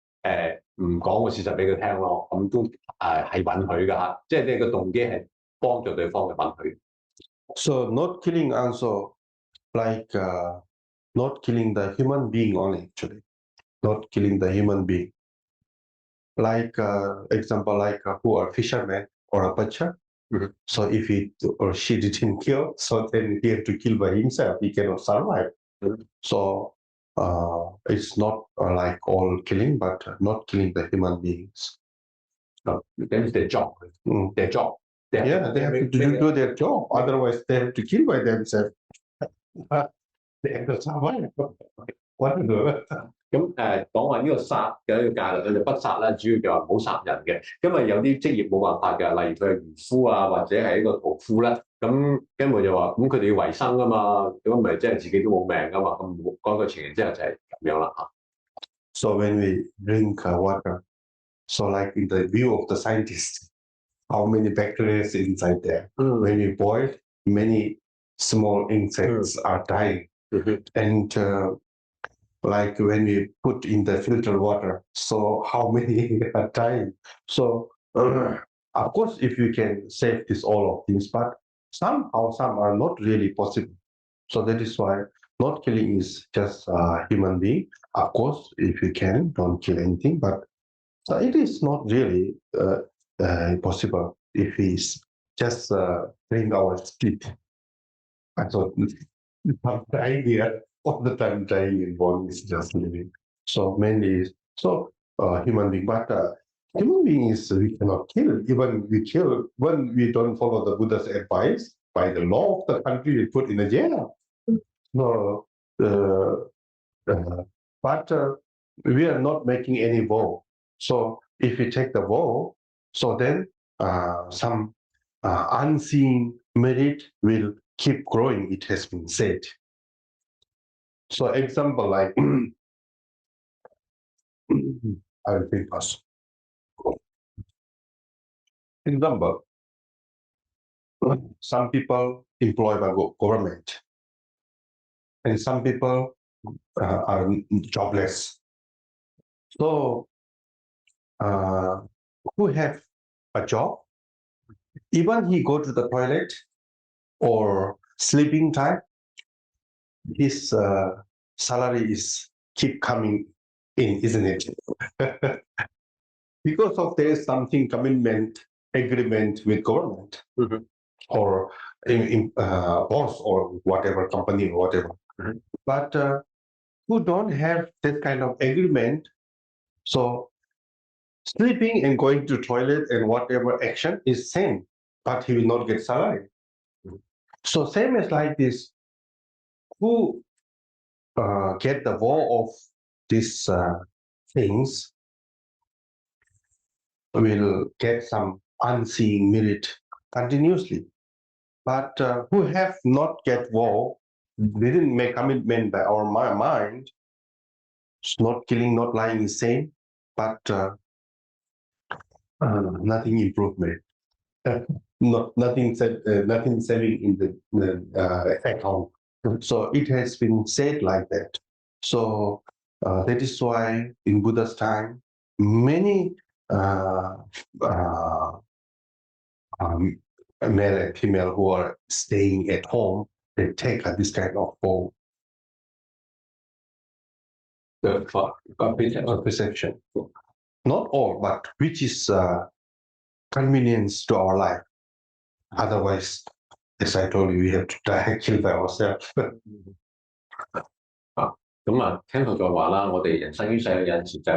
唔講個事實俾佢聽咯。咁都係允許㗎嚇，即係你個動機係幫助對方嘅允許。So not killing also like not killing the human being only actually, not killing the human being. Like example, like who are fishermen or a butcher. So if he or she didn't kill, so then he have to kill by himself. He cannot survive. So it's not like all killing, but not killing the human beings. That is their job. Their job. They have to do their job. Otherwise, they have to kill by themselves. They have to survive. What to do? 咁講話呢個殺嘅呢個戒律，佢哋不殺咧，主要就係唔好殺人嘅，因為有啲職業冇辦法嘅，例如佢係漁夫啊，或者係一個屠夫咧，咁跟住就話，咁佢哋要維生噶嘛，咁咪即係自己都冇命噶嘛，咁嗰個情形之下就係咁樣啦嚇。So when we drink water, so like in the view of the scientists, how many bacteria is inside there? When we boil, many small insects are dying, and like when we put in the filtered water, so how many are dying? So of course, if you can save this all of things, but somehow some are not really possible. So that is why not killing is just a human being. Of course, if you can, don't kill anything, but so it is not really possible if we just drink our spit. I thought I'm dying here. All the time dying and body is just living. So mainly, so human being, but human beings we cannot kill. Even we kill when we don't follow the Buddha's advice. By the law of the country, we put in a jail. No, but we are not making any vow. So if we take the vow, so then some unseen merit will keep growing. It has been said. So example like I will think first. Example, some people employed by government, and some people are jobless. So who have a job, even he go to the toilet or sleeping time, his salary is keep coming in, isn't it? Because of there is something commitment agreement with government or boss or whatever company or whatever. But who don't have that kind of agreement, so sleeping and going to toilet and whatever action is same, but he will not get salary. So same as like this, who get the vow of these things will get some unseen merit continuously. But who have not get vow, didn't make commitment by our mind, not killing, not lying is same, but nothing improvement. Nothing saving in the account. So it has been said like that. So that is why in Buddha's time, many male and female who are staying at home, they take this kind of vow. Perception. Not all, but which is convenience to our life. Otherwise, as I told you, we have to die, kill by ourselves. 咁啊，聽佢再話啦，我哋人生於世有陣時就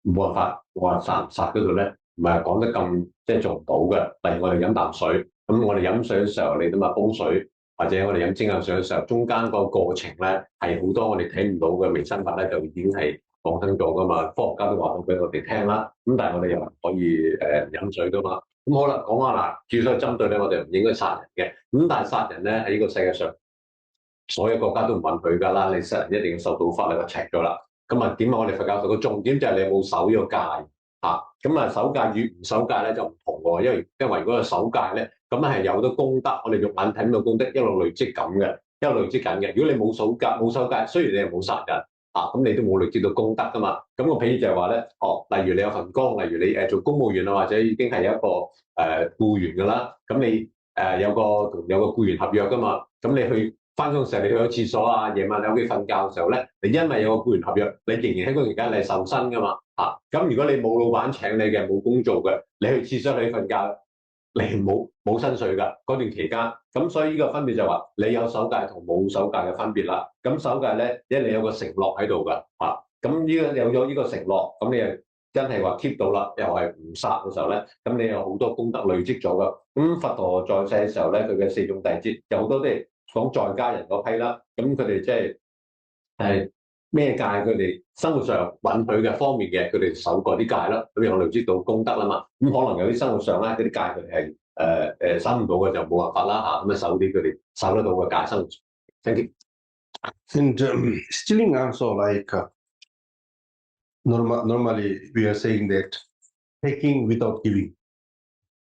冇辦法話殺唔殺嗰度咧，唔係講得咁即係做唔到嘅。例如我哋飲啖水，咁我哋飲水嘅時候，你諗下煲水，或者我哋飲蒸餾水嘅時候，中間個過程咧係好多我哋睇唔到嘅微生物咧，就已經係講生咗噶嘛。科學家都話到俾我哋聽啦。咁但係我哋又唔可以飲水噶嘛。咁好啦，講下嗱，主要係針對咧，我哋唔應該殺人嘅。咁但係殺人咧喺呢個世界上，所有國家都唔允許㗎啦，你殺人一定要受到法律嘅懲咗啦。咁啊點啊？我哋佛教徒個重點就係你有冇守呢個戒嚇。咁啊守戒與唔守戒咧就唔同喎，因為如果係守戒咧，咁係有好多功德，我哋肉眼睇唔到功德，一路累積緊嘅，一路累積緊嘅。如果你冇守戒，雖然你係冇殺人咁你都冇累積到功德㗎嘛。咁個譬如就係話咧，例如你有份工，例如你做公務員啊，或者已經係一個僱員㗎啦，咁你有個僱員合約㗎嘛，咁你去翻工時候你去咗廁所啊，夜晚你喺屋企瞓覺嘅時候咧，你因為有個僱員合約，你仍然喺嗰期間你係受薪噶嘛嚇。咁如果你冇老闆請你嘅，冇工做嘅，你去廁所你瞓覺，你冇薪水㗎嗰段期間。咁所以呢個分別就話你有守戒同冇守戒嘅分別啦。咁守戒咧，因為你有個承諾喺度㗎嚇。咁呢個有咗呢個承諾，咁你又真係話 keep 到啦，又係唔殺嘅時候咧，咁你有好多功德累積咗㗎。咁佛陀在世嘅時候咧，佢嘅四種弟子有好多都係講在家人嗰批啦。咁佢哋即係咩戒，佢哋生活上允許嘅方面嘅，佢哋守過啲戒啦，咁又累積到功德啦嘛。咁可能有啲生活上咧嗰啲戒佢哋係守唔到嘅，就冇辦法啦嚇。咁啊守啲佢哋守得到嘅戒生活。Thank you. And stealing also like normally we are saying that taking without giving,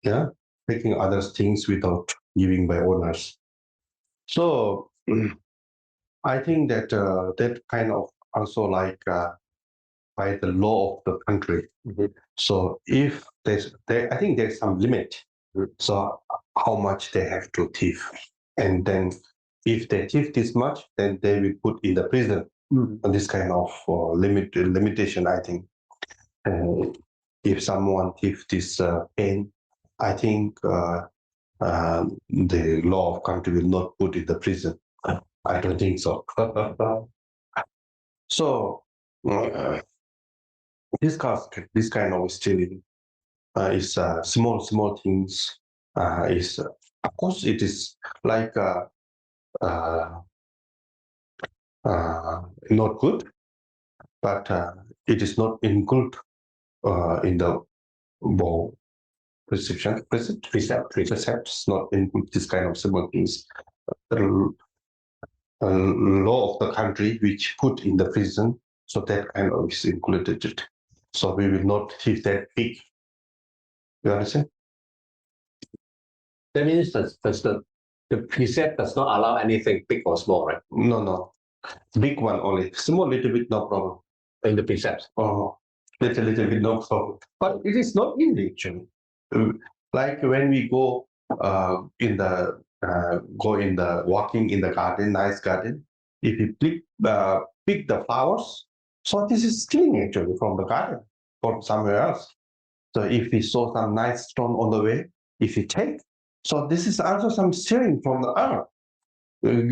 yeah, taking others things without giving by owners. So I think that that kind of also like by the law of the country. So if I think there's some limit. So how much they have to thief, and then if they thief this much, then they will put in the prison. This kind of limitation, I think. If someone thief this pen, I think the law of country will not put in the prison. I don't think so. So this kind of stealing is small things. Is of course it is like not good, but it is not included in the law precepts not include this kind of simple things. The law of the country which put in the prison, so that kind of is included. So we will not thief that big. You understand? That means that the precept does not allow anything big or small, right? No. Big one only. Small little bit, no problem. In the precepts. Oh, little bit, no problem. But it is not in nature. Like when we go walking in the garden, nice garden. If you pick the flowers, so this is stealing actually from the garden or somewhere else. So if we saw some nice stone on the way, if you take, so this is also some stealing from the earth.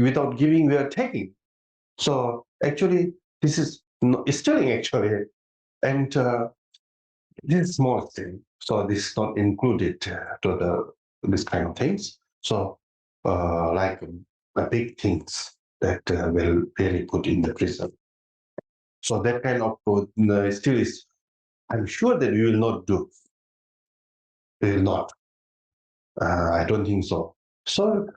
Without giving, we are taking. So actually, this is stealing actually, and this is small thing. So this is not included to this kind of things. So like the big things that will really put in the prison. So that kind of still is. I'm sure that we will not do. We will not. I don't think so. So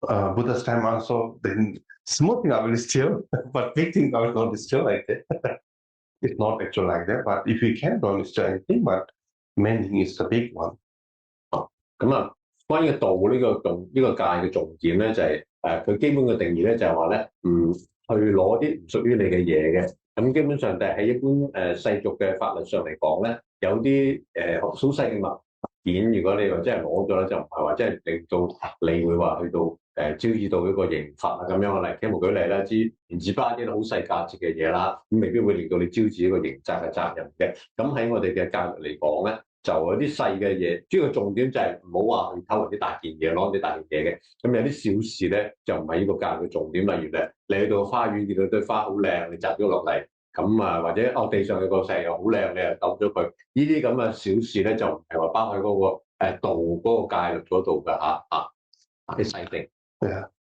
Buddha's time also, then small thing I will steal, but big thing I will not steal like that. It's not actually like that, but if we can, don't steal anything, but main thing is the big one. 咁啊，關於道呢個戒嘅重點咧，就係佢基本嘅定義咧，就係話咧，唔去攞啲唔屬於你嘅嘢嘅。咁基本上，喺一般世俗嘅法律上嚟講咧，有啲好細嘅物件，如果你話真係攞咗咧，就唔係話真係令到你會話去到招致到一個刑罰啊咁樣嚟。Khenpo舉例啦，言之巴啲好細價值嘅嘢啦，咁未必會令到你招致一個刑責嘅責任嘅。咁喺我哋嘅教育嚟講咧，就有啲細嘅嘢，主要重點就係唔好話去偷人啲大件嘢，攞啲大件嘢嘅。咁有啲小事咧，就唔係呢個教育嘅重點。例如咧，你去到花園見到堆花好靚，你摘咗落嚟，咁啊或者地上有個石又好靚，你又抌咗佢。呢啲咁嘅小事咧，就唔係話包喺嗰個道嗰個戒律嗰度㗎嚇啲細定。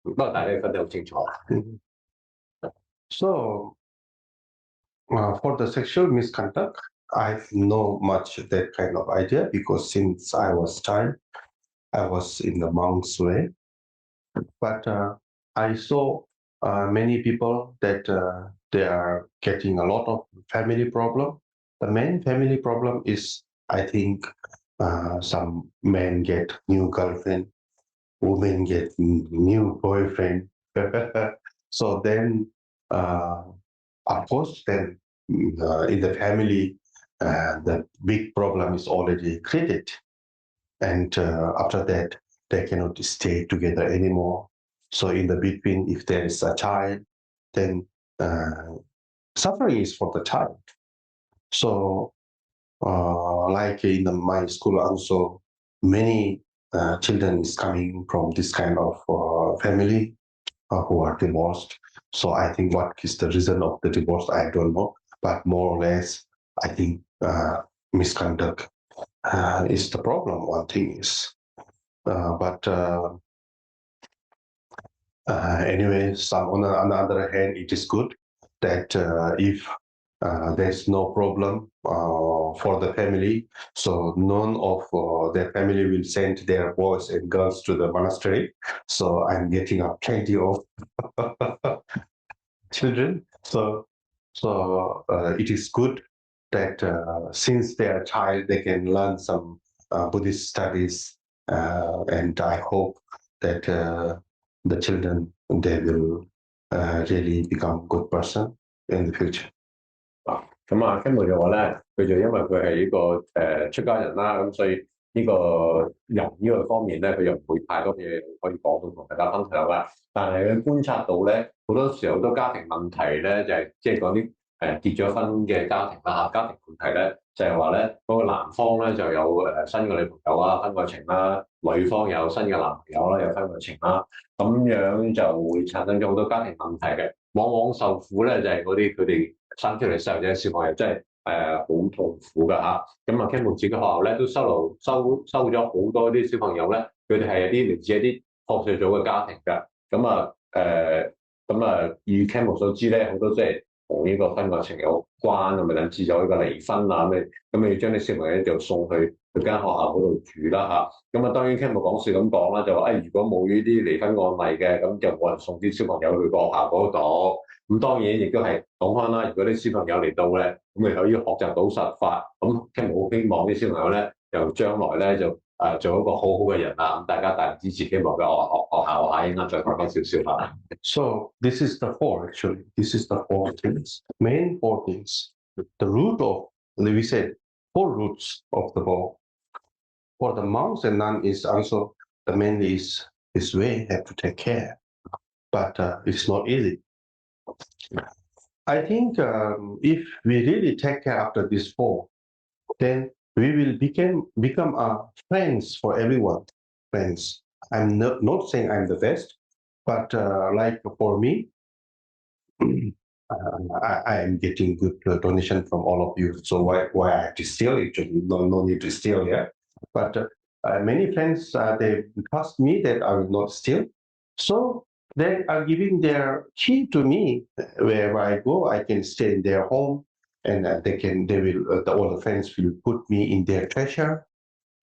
不過大家分得好清楚。So for the sexual misconduct, I know much that kind of idea because since I was child, I was in the monk's way. But I saw many people that they are getting a lot of family problem. The main family problem is, I think, some men get new girlfriend, women get new boyfriend. So then, of course, then in the family, the big problem is already created. And after that, they cannot stay together anymore. So in the between, if there is a child, then suffering is for the child. So like in my school also, many children is coming from this kind of family who are divorced. So I think what is the reason of the divorce, I don't know, but more or less, I think misconduct is the problem. One thing is, but anyway, on the other hand, it is good that if there's no problem for the family, so none of their family will send their boys and girls to the monastery. So I'm getting up plenty of children. So it is good that since they are a child, they can learn some Buddhist studies, and I hope that the children, they will really become good person in the future. 咁啊，Khenpo就話咧，佢就因為佢係呢個出家人啦，咁所以呢個人呢個方面咧，佢又唔會太多嘢可以講到同大家分享啦。但係佢觀察到咧，好多時候好多家庭問題咧，就係即係講啲結咗婚嘅家庭啦嚇，家庭問題咧就係話咧嗰個男方咧就有新嘅女朋友啊，婚外情啦，女方有新嘅男朋友啦，有婚外情啦，咁樣就會產生咗好多家庭問題嘅。往往受苦咧就係嗰啲佢哋生出嚟細路仔小朋友真係好痛苦㗎嚇。咁啊，Khenpo自己學校咧都收咗好多啲小朋友咧，佢哋係一啲嚟自一啲破碎咗嘅家庭㗎。咁啊，以 Khenpo 所知咧，好多即係同呢個婚外情有關，咁咪引致咗呢個離婚啊咁你要將啲小朋友就送去間學校嗰度住啦嚇。咁啊，當然 Khenpo 講笑咁講啦，就話如果冇呢啲離婚案例嘅，咁就冇人送啲小朋友去個學校嗰度。咁當然亦都係講翻啦，如果啲小朋友嚟到咧，咁咪可以學習到實法。咁 Khenpo好希望啲小朋友咧，就將來咧就做一個好好嘅人啦。咁大家大力支持 Khenpo嘅學校啊，應該再講多少少啦。So this is the four actually. This is the four things. Main four things. The root of, we said, four roots of the ball. For the monks and nuns is also the mainly is this way have to take care, but it's not easy. I think if we really take care after these four, then we will become friends for everyone. Friends. I'm not saying I'm the best, but like for me, I am getting good donation from all of you. So why I have to steal it? No need to steal, yeah. But many friends they trust me that I will not steal. So they are giving their key to me. Wherever I go, I can stay in their home, and all the friends will put me in their treasure.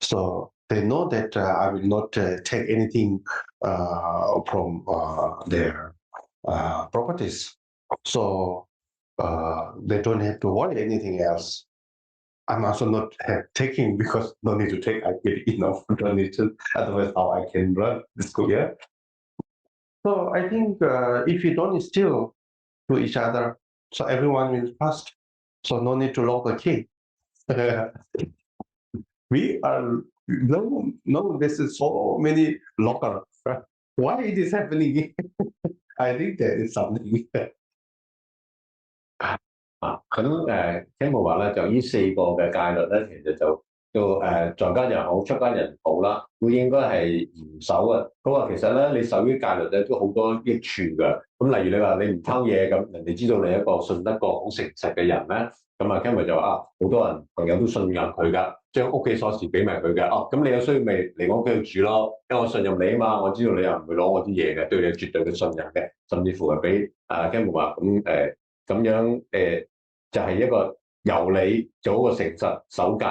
So they know that I will not take anything from their properties. So they don't have to worry anything else. I'm also not taking because no need to take. I get enough donation. Otherwise, how I can run the school year? So I think if you don't steal to each other, so everyone will trust. So no need to lock the key. We are no. This is so many lockers. Why it is happening? I think there is something. Khenpo 話咧，就呢4個嘅戒律咧，其實就在家人好，出家人好啦，會應該係嚴守嘅。佢話其實咧，你守呢啲戒律咧都好多益處㗎。咁例如你話你唔偷嘢，咁人哋知道你係一個信得過、好誠實嘅人咧，咁啊 Khenpo 就話好多人朋友都信任佢㗎，將屋企鎖匙俾埋佢嘅。咁你有需要咪嚟我屋企度住咯，因為我信任你啊嘛，我知道你又唔會攞我啲嘢嘅，對你絕對嘅信任嘅，甚至乎係俾Khenpo 話咁樣就係一個由你做一個誠實守戒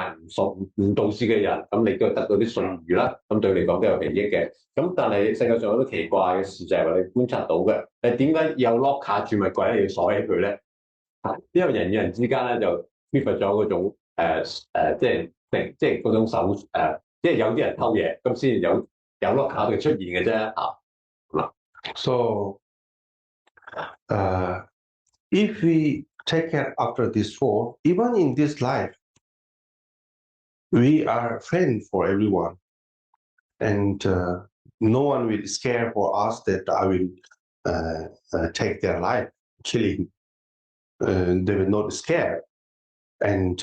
唔導師嘅人，咁你都得到啲信譽啦，咁對你嚟講都有裨益嘅。咁但係世界上有啲奇怪嘅事就係話你觀察到嘅，點解有 lock 卡住咪鬼要鎖起佢咧？因為人與人之間咧就缺乏咗嗰種即係嗰種即係有啲人偷嘢，咁先有 lock 卡嘅出現嘅啫嗱。So if we take care after this four, even in this life, we are friends for everyone. And no one will scare for us that I will take their life, killing. They will not scare. And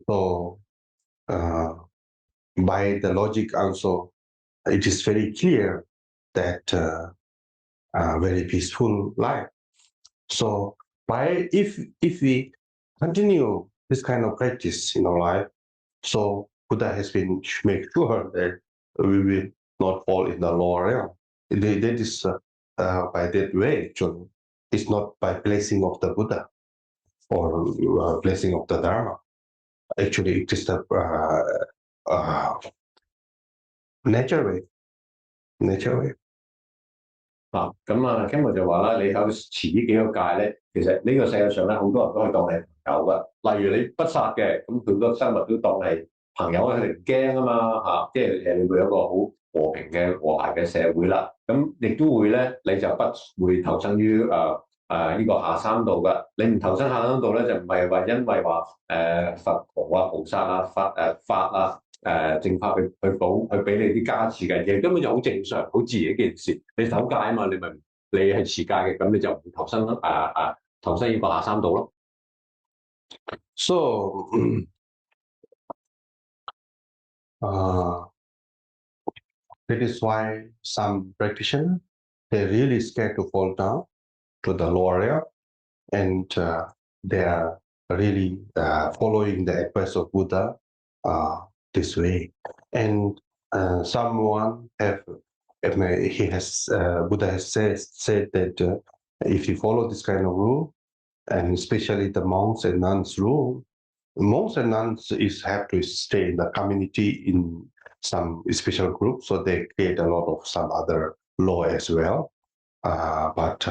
so by the logic also, it is very clear that very peaceful life. So if we continue this kind of practice in our life, so Buddha has been make sure that we will not fall in the lower realm. That is by that way, actually. It's not by blessing of the Buddha or blessing of the Dharma. Actually, it is the nature way. Nature way. 咁啊 Khenpo 就話啦，你有持呢幾個戒咧，其實呢個世界上咧好多人都係當你係朋友噶。例如你不殺嘅，咁好多生物都當你朋友，佢哋唔驚啊嘛嚇，即係你會有一個好和平嘅和諧嘅社會啦。咁亦都會咧，你就不會投生於呢個下三道噶。你唔投生下三道咧，就唔係話因為話佛陀啊、菩薩啊、法啊。正法去俾你啲加持嘅嘢，根本就好正常、好自然一件事。你守戒啊嘛，你係持戒嘅，咁你就唔會投生呢個下三道咯。So that is why some practitioners they're really scared to fall down to the lower area, and they are really following the advice of Buddha. This way, and someone Buddha has said that if you follow this kind of rule, and especially the monks and nuns rule, monks and nuns have to stay in the community in some special group, so they create a lot of some other law as well. But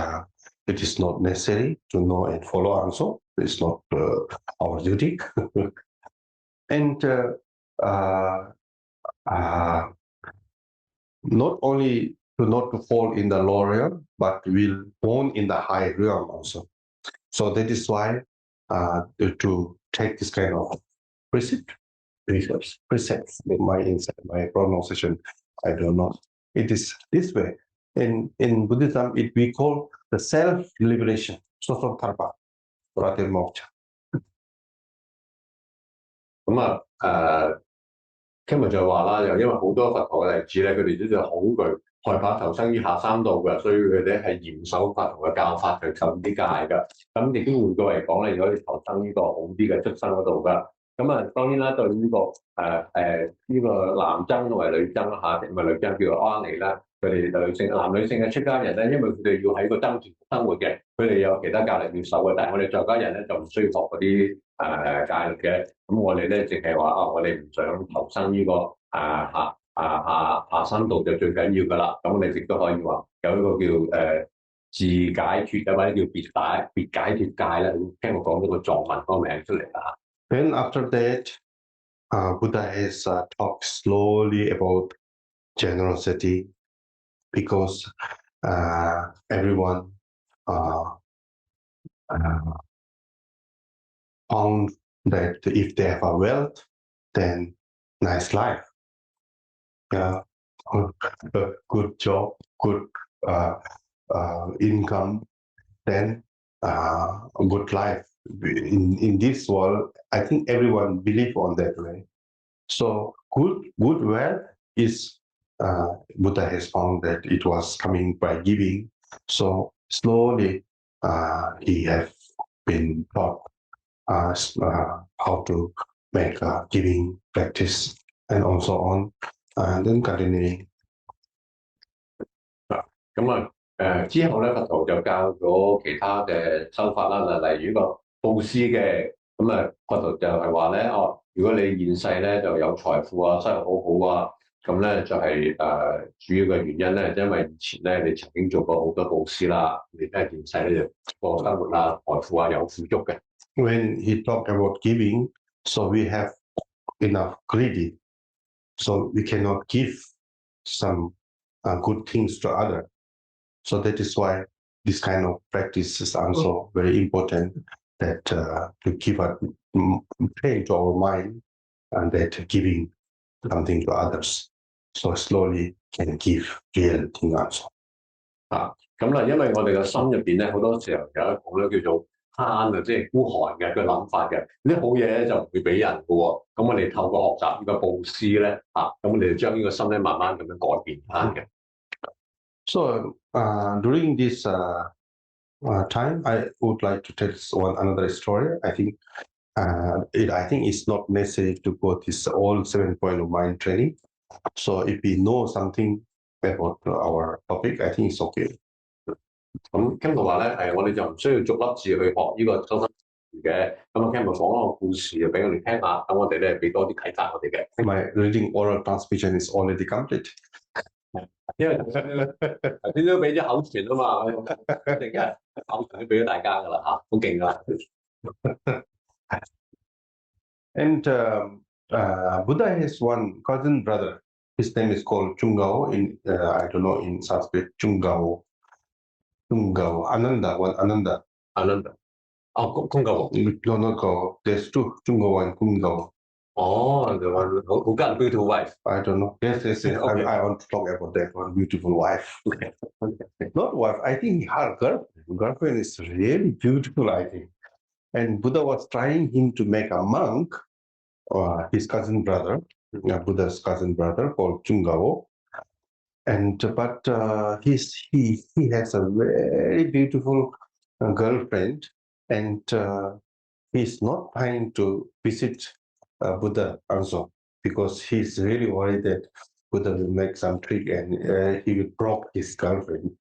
it is not necessary to know and follow also. It's not our duty. And not only not to fall in the lower realm, but will born in the high realm also. So that is why to take this kind of precepts, my pronunciation, I don't know. It is this way. In Buddhism, we call the self-liberation, sosotarpa, moksha. 咁Khenpo 就話啦，又因為好多佛陀嘅弟子咧，佢哋都就恐懼、害怕投生於下三道嘅，所以佢哋係嚴守佛陀嘅教法，去受啲戒㗎。咁亦都換句嚟講咧，如果你投生呢個好啲嘅出生嗰度㗎，咁當然啦，對呢個男僧同埋女僧嚇，唔係女僧叫做阿尼啦，佢哋就男女性嘅出家人咧，因為佢哋要喺個僧團生活嘅，佢哋有其他戒律要守嘅，但係我哋在家人咧就唔需要學嗰啲戒律嘅。咁我哋咧淨係話我哋唔想投生呢個下三道就最緊要噶啦。咁我哋亦都可以話有一個叫自解脫嘅或者叫別解脫戒咧。聽我講咗個藏文個名出嚟啦。Then after that, Buddha has talked slowly about generosity, because everyone found that if they have a wealth, then nice life, good job, good income, then good life. In this world, I think everyone believe on that way. So good wealth is Buddha has found that it was coming by giving. So slowly he has been taught how to make a giving practice and also on, and then continuing. 之後咧，佛陀就教咗其他嘅修法啦，例如呢個布施嘅，佛陀就係話咧，如果你現世咧就有財富啊，收入好好啊，咁咧就係主要嘅原因咧，因為以前咧你曾經做過好多布施啦，你都係現世咧就過生活啊、財富啊有富足嘅。When he talked about giving, so we have enough greedy, so we cannot give some good things to others. So that is why this kind of practice is also very important, that to keep a train to our mind, and that giving something to others. so slowly can give real thing also. 咁啦，因為我哋嘅心入邊咧，好多時候有一種咧叫做慳啊，即係孤寒嘅個諗法嘅，啲好嘢咧就唔會俾人嘅喎。咁我哋透過學習呢個布施咧，咁我哋就將呢個心咧慢慢咁樣改變翻嘅。So during this time, I would like to tell another story. I think it's not necessary to go this all 7 point of mind training. So if we know something about our topic, I think it's okay. 咁 Khenpo 話咧，我哋就唔需要逐粒字去學呢個修身嘅。咁啊 Khenpo 講一個故事俾我哋聽下，等我哋咧俾多啲啟發我哋嘅。My reading oral transmission is already complete. 因為頭先都俾咗口傳啊嘛，陣間口傳都俾咗大家噶啦嚇，好勁噶啦。And Buddha has one cousin brother. His name is called Chungao. I don't know in Sanskrit. Chungao, Ananda. Oh, Kungao. No, not Gao. There's two, Chungao and Kungao. Oh, the one who got a beautiful wife. I don't know. Yes. Okay. I want to talk about that one beautiful wife. Okay. Not wife. I think her girlfriend is really beautiful, I think. And Buddha was trying him to make a monk, his cousin brother, Buddha's cousin brother called Chungao. But he has a very beautiful girlfriend, and he's not trying to visit Buddha also, because he's really worried that Buddha will make some trick and he will block his girlfriend.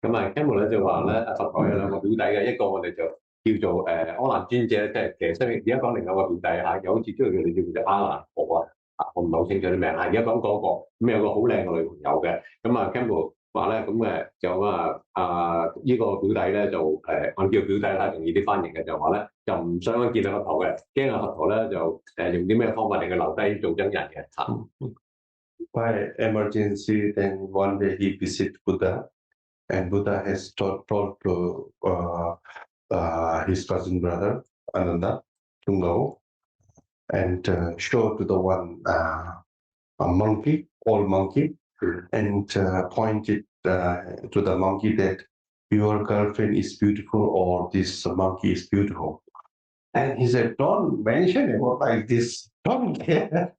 咁啊 Khenpo 咧就話咧，佛陀有兩個表弟嘅，一個我哋就叫做阿難尊者，即係其實而家講另外一個表弟嚇，有好似知道佢哋叫做阿難婆啊，我唔係好清楚啲名嚇。而家講嗰個咁有個好靚嘅女朋友嘅，咁啊 Khenpo 話咧咁就依個表弟咧就我叫表弟啦，容易啲翻譯嘅就話咧就唔想見到佛陀嘅，驚阿佛陀咧就用啲咩方法令佢留低做真人嘅嚇。By emergency, then one day he visit Buddha, and Buddha has told to his cousin brother Ananda Chungao, and show to the one a monkey, old monkey, and pointed to the monkey that your girlfriend is beautiful or this monkey is beautiful. And he said, don't mention about like this, don't care.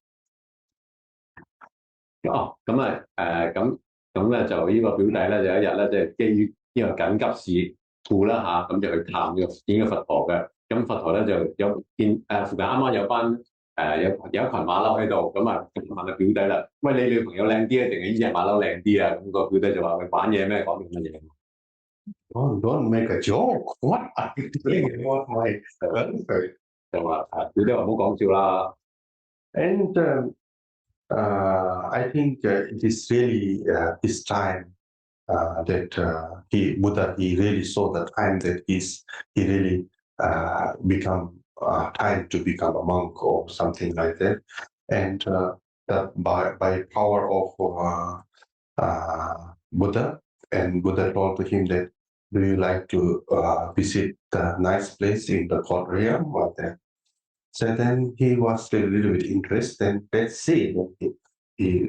咁咧就呢個表弟咧就一日咧即係基於呢個緊急事故啦咁就去探見個佛陀嘅。咁佛陀咧就有見附近啱啱有班有一群馬騮喺度，咁啊問個表弟啦，喂你女朋友靚啲啊，定係呢隻馬騮靚啲啊？咁個表弟就話：喂玩嘢咩？講啲乜嘢？Don't make a joke. What are you doing about my girlfriend? 就話表弟話唔好講笑啦。And I think it is really this time that Buddha really saw the time that he really become time to become a monk or something like that, and that by power of Buddha, and Buddha told to him that, do you like to visit the nice place in the God realm or that? So then he was a little bit interested, and let's see, he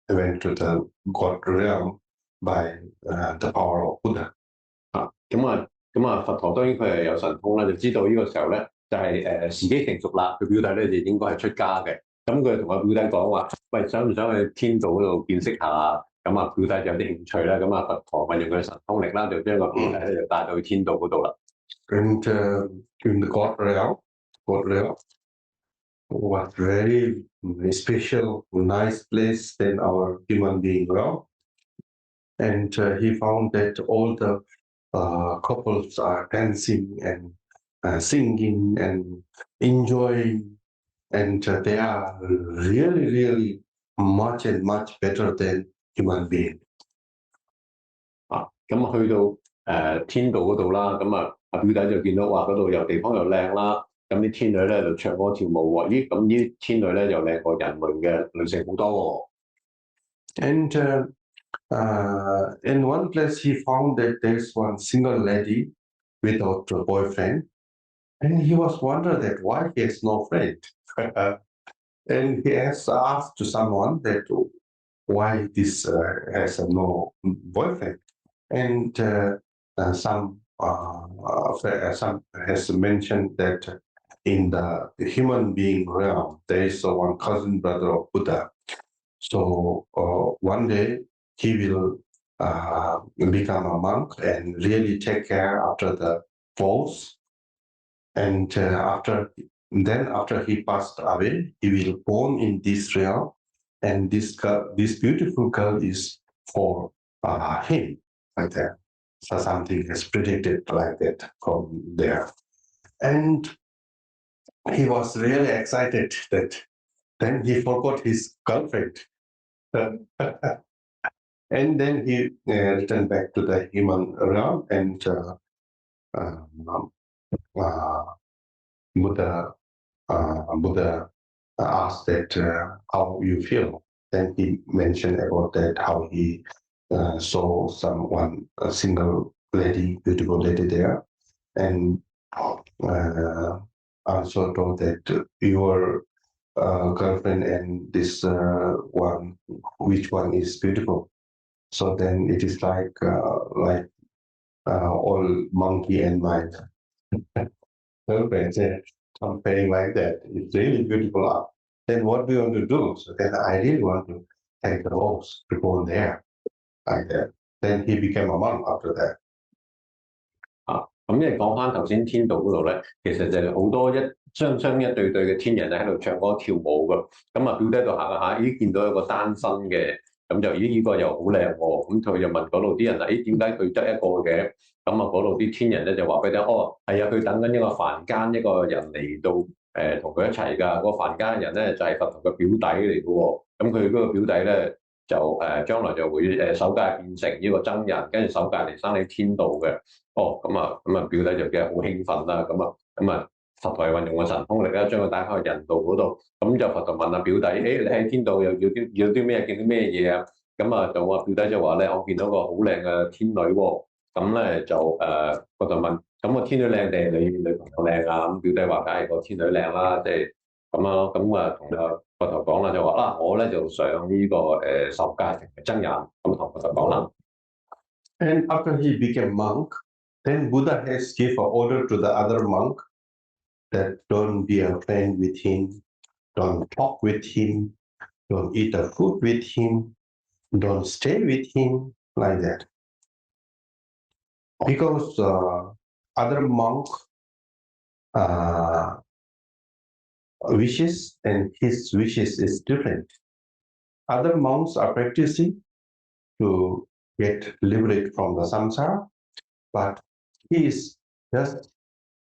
went to the God realm by the power of Buddha. 咁佛陀當然佢係有神通啦，就知道呢個時候咧就係時機成熟啦，佢表弟咧就應該係出家嘅。咁佢同個表弟講話：喂，想唔想去天道嗰度見識下？咁啊，表弟就有啲興趣啦。咁啊，佛陀運用佢嘅神通力啦，就將個表弟咧就帶到去天道嗰度啦。And in the God realm was very special, nice place than our human being realm. And he found that all the couples are dancing and singing and enjoying, and they are really, really much and much better than human being. 咁去到天道嗰度啦，咁表弟就見到話嗰度有地方又靚啦。咁啲天女咧就唱歌跳舞喎，咦？咁呢啲天女咧又靚過人類嘅女性好多喎。And in one place he found that there's one single lady without a boyfriend, and he was wondering that why he has no friend. And he has asked to someone that why this has no boyfriend, and some has mentioned that in the human being realm there is one cousin brother of Buddha. So one day he will become a monk and really take care after the falls, and after he passed away, he will born in this realm, and this beautiful girl is for him, like that. So something is predicted like that from there, and he was really excited that then he forgot his girlfriend. And then he returned back to the human realm, and Buddha asked that how you feel. Then he mentioned about that how he saw a single lady, beautiful lady there, and also told that your girlfriend and this one, which one is beautiful. So then it is like all monkey and my girlfriend said something like that. It's really beautiful art. Then what do you want to do? So then I really want to take the horse to go there, like that. Then he became a monk after that. 咁因為講翻頭先天道嗰度咧，其實就係好多一雙雙一對對嘅天人咧喺度唱歌跳舞㗎。咁啊表弟喺度行下，咦見到一個單身嘅，咁就咦呢個又好靚喎。咁佢就問嗰度啲人啦，咦點解佢得一個嘅？咁啊嗰度啲天人咧就話俾你聽，哦係啊，佢等緊一個凡間一個人嚟到同佢一齊㗎。個凡間人咧就係佛陀嘅表弟嚟㗎喎。咁佢嗰個表弟咧就將來就會守戒變成呢個真人，跟住守戒嚟生喺天道嘅。哦，咁啊表弟就梗係好興奮啦，咁啊佛陀運用個神通力咧，將佢帶翻去人道嗰度，咁就佛陀問阿表弟，誒你喺天道又要啲咩？見到咩嘢啊？咁啊就話表弟就話咧，我見到個好靚嘅天女喎，咁咧就佛陀問，咁個天女靚定係你女朋友靚啊？咁表弟話梗係個天女靚啦，即係咁咯，咁啊同阿佛陀講啦，就話啦，我咧就想呢個受戒成為真人，咁同佛陀講啦。And after he became monk, then Buddha has give an order to the other monk that don't be a friend with him, don't talk with him, don't eat the food with him, don't stay with him, like that. Because other monk wishes and his wishes is different. Other monks are practicing to get liberated from the samsara, but he is just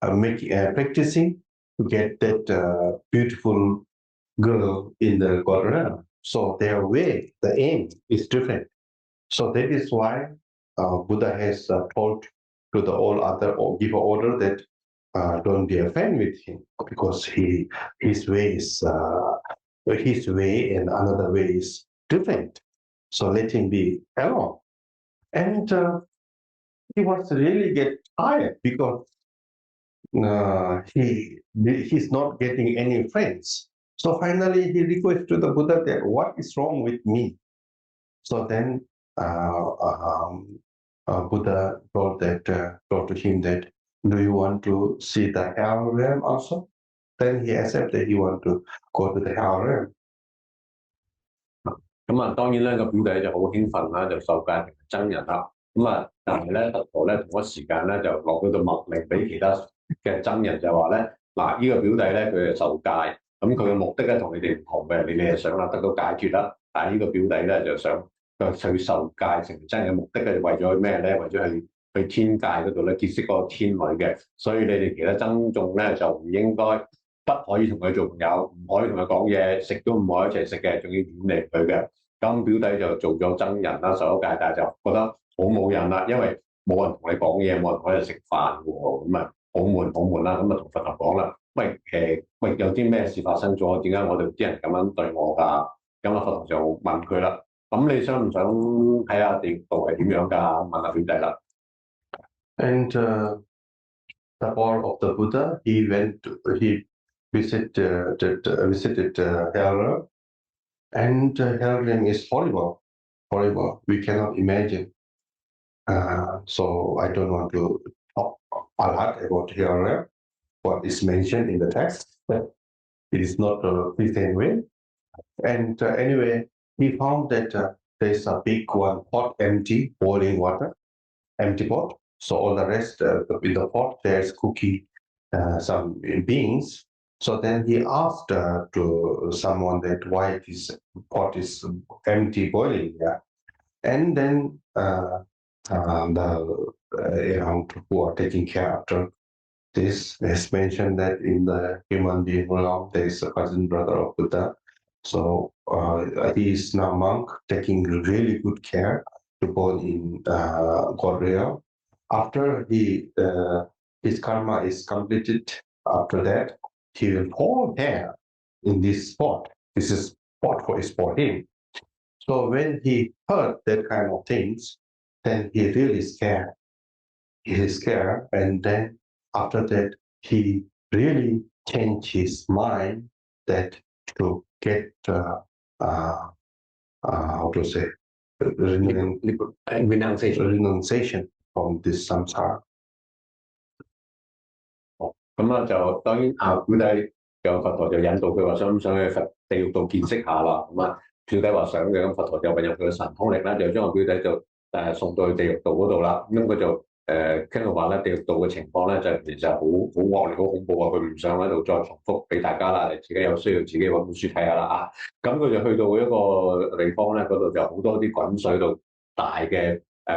practicing to get that beautiful girl in the God realm. So their way, the aim is different. So that is why Buddha has told to the all other, or give an order that don't be a friend with him, because his way and another way is different. So let him be alone. And he was really get tired because he's not getting any friends. So finally he requested to the Buddha that what is wrong with me? So then Buddha told to him that, do you want to see the hell realm also? Then he accepted he want to go to the hell realm. 咁啊，當然咧個表弟就好興奮啦，就受戒成為真人啦。咁啊，但係咧佛陀咧同一時間咧就落咗個密令俾其他嘅真人，就話咧嗱，呢個表弟咧佢係受戒，咁佢嘅目的咧同你哋唔同嘅，你哋係想啦得到解脫啦，但係呢個表弟咧就想佢受戒成為真人嘅目的咧，為咗咩咧？為咗去天界嗰度咧結識嗰個天女嘅，所以你哋其他僧眾咧就唔應該。不可以同佢做朋友，唔可以同佢講嘢，食都唔可以一齊食嘅，仲要遠離佢嘅。咁表弟就做咗僧人啦，受咗戒，但係就覺得好冇癮啦，因為冇人同你講嘢，冇人同你食飯喎，咁啊好悶啦，咁啊同佛陀講啦，喂有啲咩事發生咗？點解我哋啲人咁樣對我㗎？咁啊佛陀就問佢啦，咁你想唔想睇下地獄道係點樣㗎？問下表弟啦。And the power of the Buddha, he visited hell, and hell is horrible, horrible. We cannot imagine. So I don't want to talk a lot about hell, what is mentioned in the text, but it is not the same way. And anyway, he found that there's a big one pot, empty, boiling water, empty pot. So all the rest in the pot, there's cooking some beans. So then he asked to someone that why this pot is empty, boiling. Yeah. And then the who are taking care after this has mentioned that in the human being realm, there is a cousin brother of Buddha. So he is now monk, taking really good care to born in God realm. After his karma is completed, after that, he will fall there in this spot. This is for him. So when he heard that kind of things, then he really scared. He is scared, and then after that, he really changed his mind that to get how to say renunciation from this samsara. 咁啦，就當然表弟有佛陀就引導佢話想去佛地獄度見識下啦。咁啊，表弟話想嘅，咁佛陀就運用佢嘅神通力啦，就將個表弟就送到去地獄道嗰度啦。咁佢就傾到話咧，地獄道嘅情況咧就其實好惡劣、好恐怖啊！佢唔想喺度再重複俾大家啦，你自己有需要自己揾本書睇下啦啊！咁佢就去到一個地方咧，嗰度就好多啲滾水度大嘅個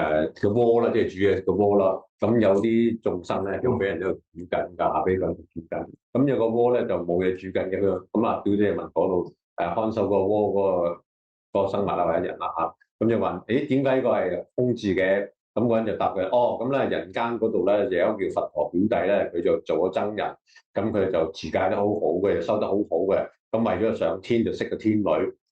鍋啦，即係煮嘅個鍋啦。咁有啲眾生咧就俾人喺度煮緊㗎，俾佢煮緊。咁有個鍋咧就冇嘢煮緊嘅咁啊，表姐問嗰度看守個鍋嗰個生物啊或者人啦嚇，咁就問：誒點解呢個係空置嘅？咁嗰人就答佢：哦，咁咧人間嗰度咧就有一個叫佛陀表弟咧，佢就做咗僧人，咁佢就持戒得好好嘅，修得好好嘅，咁為咗上天就識個天女。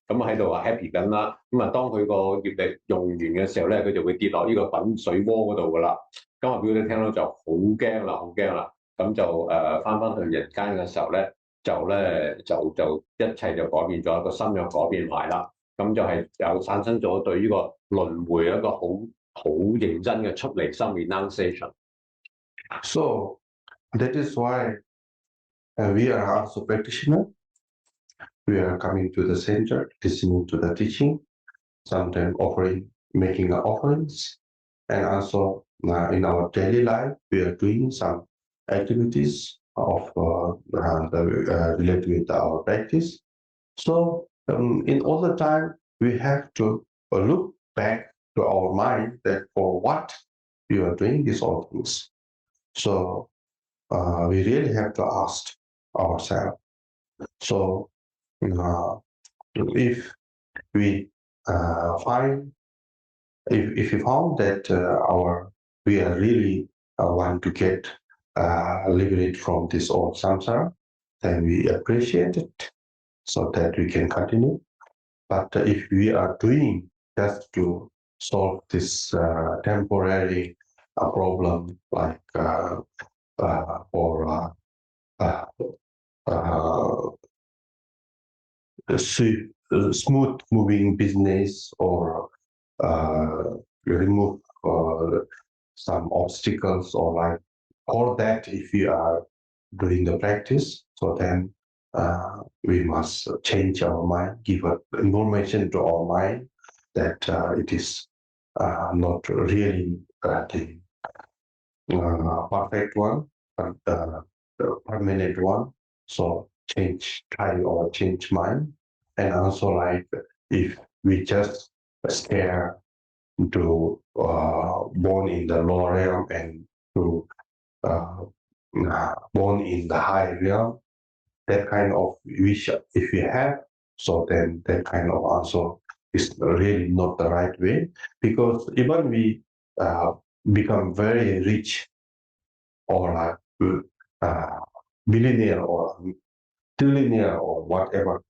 咁喺度話 happy 緊啦，咁啊當佢個業力用完嘅時候咧，佢就會跌落呢個滾水鍋嗰度噶啦。咁啊表弟聽到就好驚啦，好驚啦，咁就翻去人間嘅時候咧，就一切就改變咗，個心又改變埋啦，咁就係又產生咗對呢個輪迴一個好認真嘅出離心 renunciation。So that is why we are also practitioners. We are coming to the center, listening to the teaching, sometimes making offerings, and also in our daily life, we are doing some activities of related with our practice. So in all the time, we have to look back to our mind that for what we are doing these all things. So we really have to ask ourselves. So if we find that we are really want to get liberated from this old samsara, then we appreciate it so that we can continue. But if we are doing just to solve this temporary problem, like smooth moving business, or remove some obstacles, or like all that, if we are doing the practice, so then we must change our mind, give information to our mind that it is not really the perfect one, but the permanent one. So try or change mind. And also, like, if we just stare to born in the lower realm and to born in the high realm, that kind of wish if we have, so then that kind of also is really not the right way, because even we become very rich, or billionaire or trillionaire or whatever,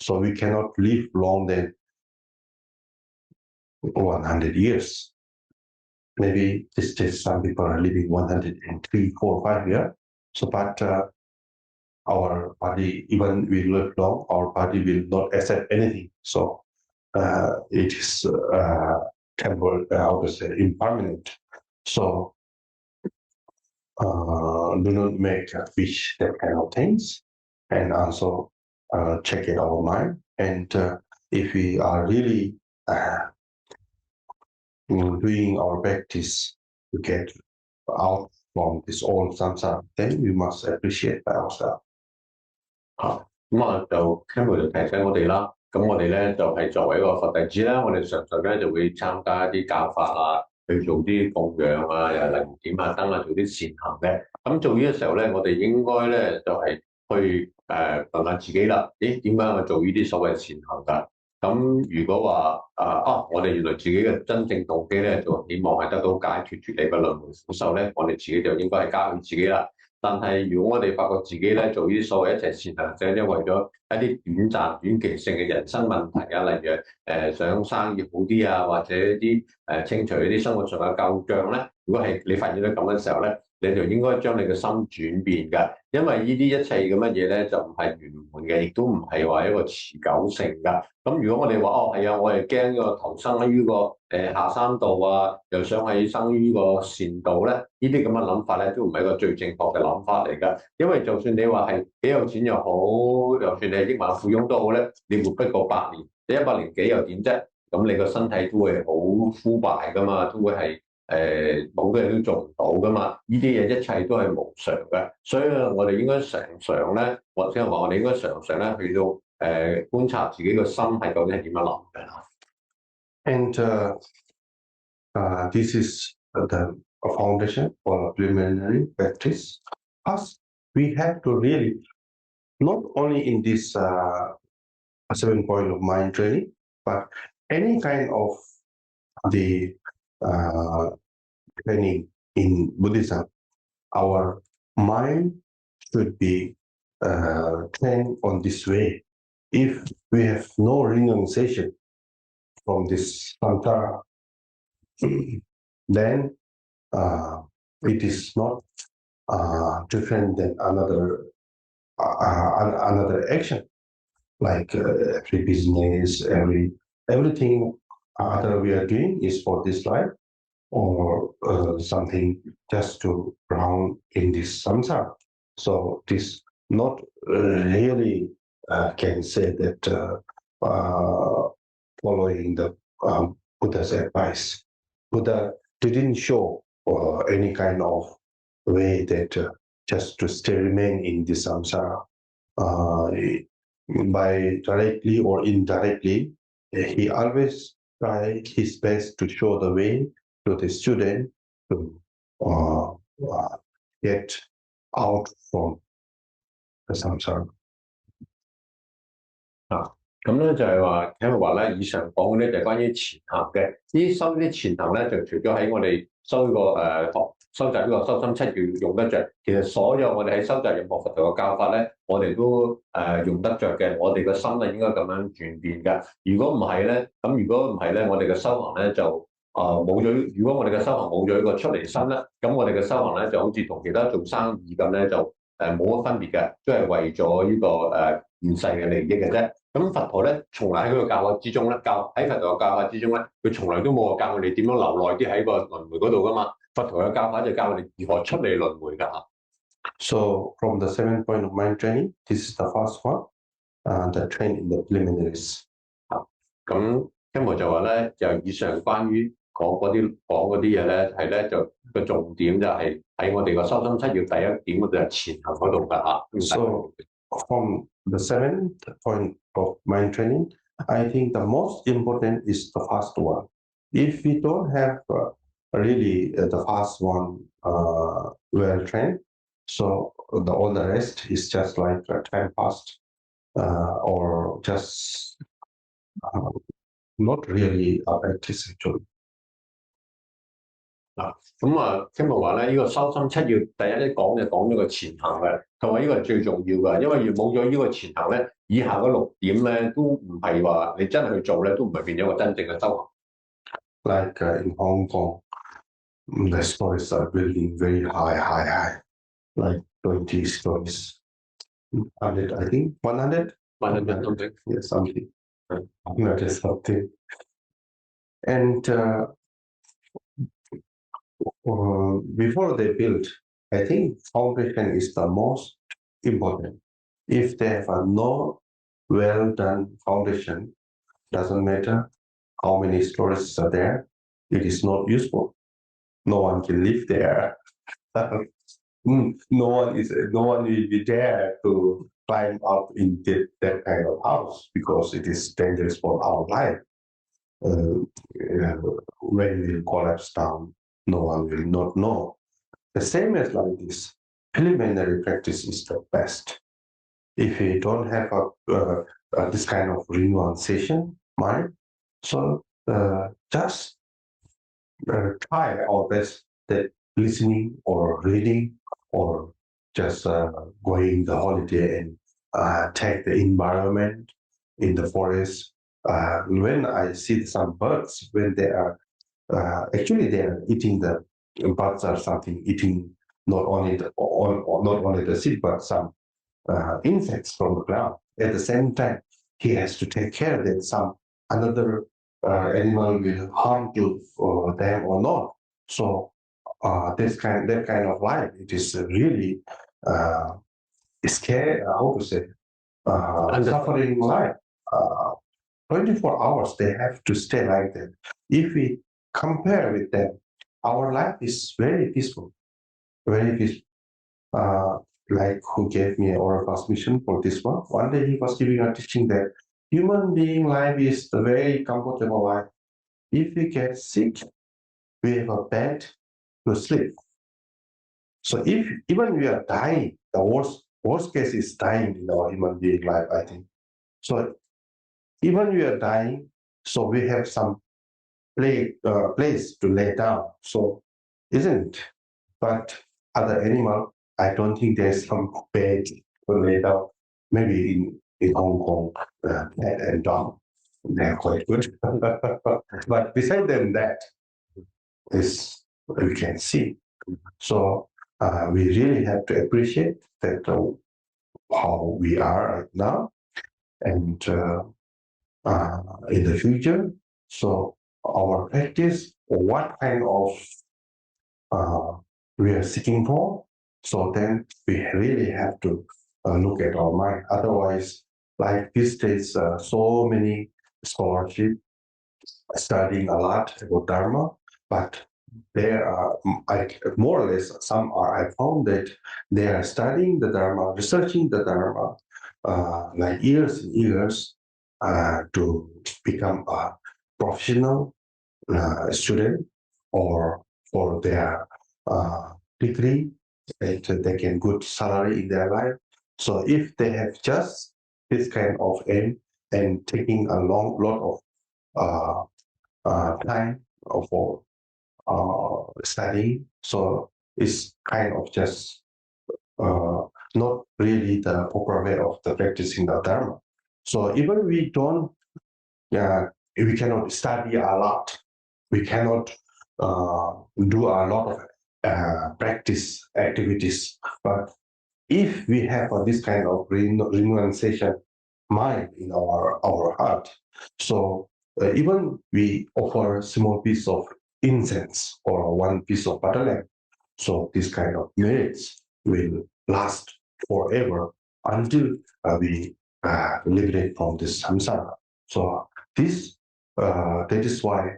so we cannot live long than 100 years. Maybe some people are living 103, 4, 5 years. So, but our body, even we live long, our body will not accept anything. So it is temporary, how to say, impermanent. So do not make wish that kind of things, and also check in our mind. And if we are really doing our practice to get out from this old samsara, then we must appreciate ourselves. 咁啊，就 Khenpo 就提醒我哋啦。咁我哋咧就係作為一個佛弟子啦，我哋常常咧就會參加一啲教法啊，去做啲供養啊，又例如點下燈啊，做啲善行嘅。咁做呢個時候咧，我哋應該咧就係去問下自己啦。咦，點解我做呢啲所謂善行㗎？咁如果話我哋原來自己嘅真正動機咧，就希望係得到解脫，脫離個輪迴苦受咧，我哋自己就應該係嘉許自己啦。但係如果我哋發覺自己咧做呢啲所謂一切善行，就係為咗一啲短期性嘅人生問題啊，例如想生意好啲啊，或者一啲清除一啲生活上嘅舊障咧，如果係你發現到咁嘅時候咧，你就應該將你嘅心轉變㗎，因為呢啲一切嘅乜嘢咧就唔係圓滿嘅，亦都唔係話一個持久性㗎。咁如果我哋話係啊，我係驚呢個投生喺呢個下三道啊，又想喺生於呢個善道咧，呢啲咁嘅諗法咧都唔係一個最正確嘅諗法嚟㗎。因為就算你話係幾有錢又好，就算你係億萬富翁都好咧，你活不過100年，你100年幾又點啫？咁你個身體都會好枯敗㗎嘛，都會係冇嘅嘢都做唔到噶嘛，呢啲嘢一切都係無常嘅，所以我哋應該常常咧，或者話我哋應該常常咧去到觀察自己個心係究竟係點樣諗嘅。And this is the foundation for preliminary practice. First, we have to really, not only in this 7 point of mind training, but any kind of the training in Buddhism, our mind should be trained on this way. If we have no renunciation from this tantra, then it is not different than another action, like every business, everything other we are doing is for this life, or something just to drown in this samsara. So this not really can say that following the Buddha's advice. Buddha didn't show any kind of way that just to remain in this samsara. By directly or indirectly, he always tried his best to show the way to the student to get out from the samsara. 咁咧就係話，聽佢話咧，以上講嘅咧就係關於前行嘅。呢修啲前行咧，就除咗喺我哋修收集呢個修心七要用得着，其實所有我哋喺收集任何佛教嘅教法咧，我哋都用得着嘅。我哋個心咧應該咁樣轉變㗎。如果唔係咧，我哋嘅修行咧就冇咗。如果我哋嘅修行冇咗一個出離心咧，咁我哋嘅修行咧就好似同其他做生意咁咧，就冇乜分別嘅，都係為咗呢個現世嘅利益嘅啫。咁佛陀咧，從來喺佢個教法之中咧，喺佛陀嘅教法之中咧，佢從來都冇話教我哋點樣留耐啲喺個輪迴嗰度噶嘛。佛陀嘅教法就教我哋如何出離輪迴㗎。So from the 7 point of mind training, this is the first one, the train in the preliminaries. 咁Khenpo就話咧，就以上關於講嗰啲嘢咧，係咧就個重點就係喺我哋個修心七要第一點嗰度係前行嗰度㗎嚇。So from the 7th point of mind training, I think the most important is the first one. If we don't have really the first one well trained, so all the rest is just like time passed or just not really a practice actually. Khenpo話咧，呢個修心七要第一講就講咗個前行嘅，同埋呢個係最重要嘅，因為如冇咗呢個前行咧，以下嗰6點咧都唔係話你真係去做咧，都唔係變咗一個真正嘅修行。Like in Hong Kong, the stories are building very high, like 20 stories. 100, I think 100. 100 something. Yes, something. 100 something. And before they build, I think foundation is the most important. If they have a no well done foundation, doesn't matter how many stories are there, it is not useful. No one can live there. No one will be there to climb up in that kind of house because it is dangerous for our life. When we collapse down, no one will not know. The same as like this, preliminary practice is the best. If we don't have this kind of renunciation mind, so just try our best that listening or reading or just going the holiday and take the environment in the forest. When I see some birds, when they are actually they are eating the birds or something, eating not only the seed but some insects from the ground. At the same time, he has to take care that some another animal will harm to them or not. So that kind of life, it is really scary. How to say? Suffering life. 24 hours they have to stay like that. If we compare with them, our life is very peaceful, very peaceful. Like who gave me an oral transmission for this one. One day he was giving a teaching that human being life is the very comfortable life. If we get sick, we have a bed to sleep. So if even we are dying, the worst case is dying in our human being life, I think. So even we are dying, so we have some place to lay down. So isn't it? But other animal, I don't think there's some bed to lay down. Maybe in Hong Kong, cat and dog, they're quite good. But beside them, that is we can see. So we really have to appreciate that how we are right now and in the future. So our practice, what kind of we are seeking for. So then we really have to look at our mind. Otherwise, like these days, so many scholarship studying a lot about Dharma, but there are more or less some are. I found that they are studying the Dharma, researching the Dharma, like years and years to become a professional student or for their degree, that they can good salary in their life. So if they have just this kind of aim and taking a lot of time for studying, so it's kind of just not really the proper way of the practicing the Dharma. So even we don't, we cannot study a lot. We cannot do a lot of practice activities. But if we have this kind of renunciation mind in our heart, so even we offer a small piece of incense or one piece of butter, so this kind of merits will last forever until we liberate from this samsara. So this that is why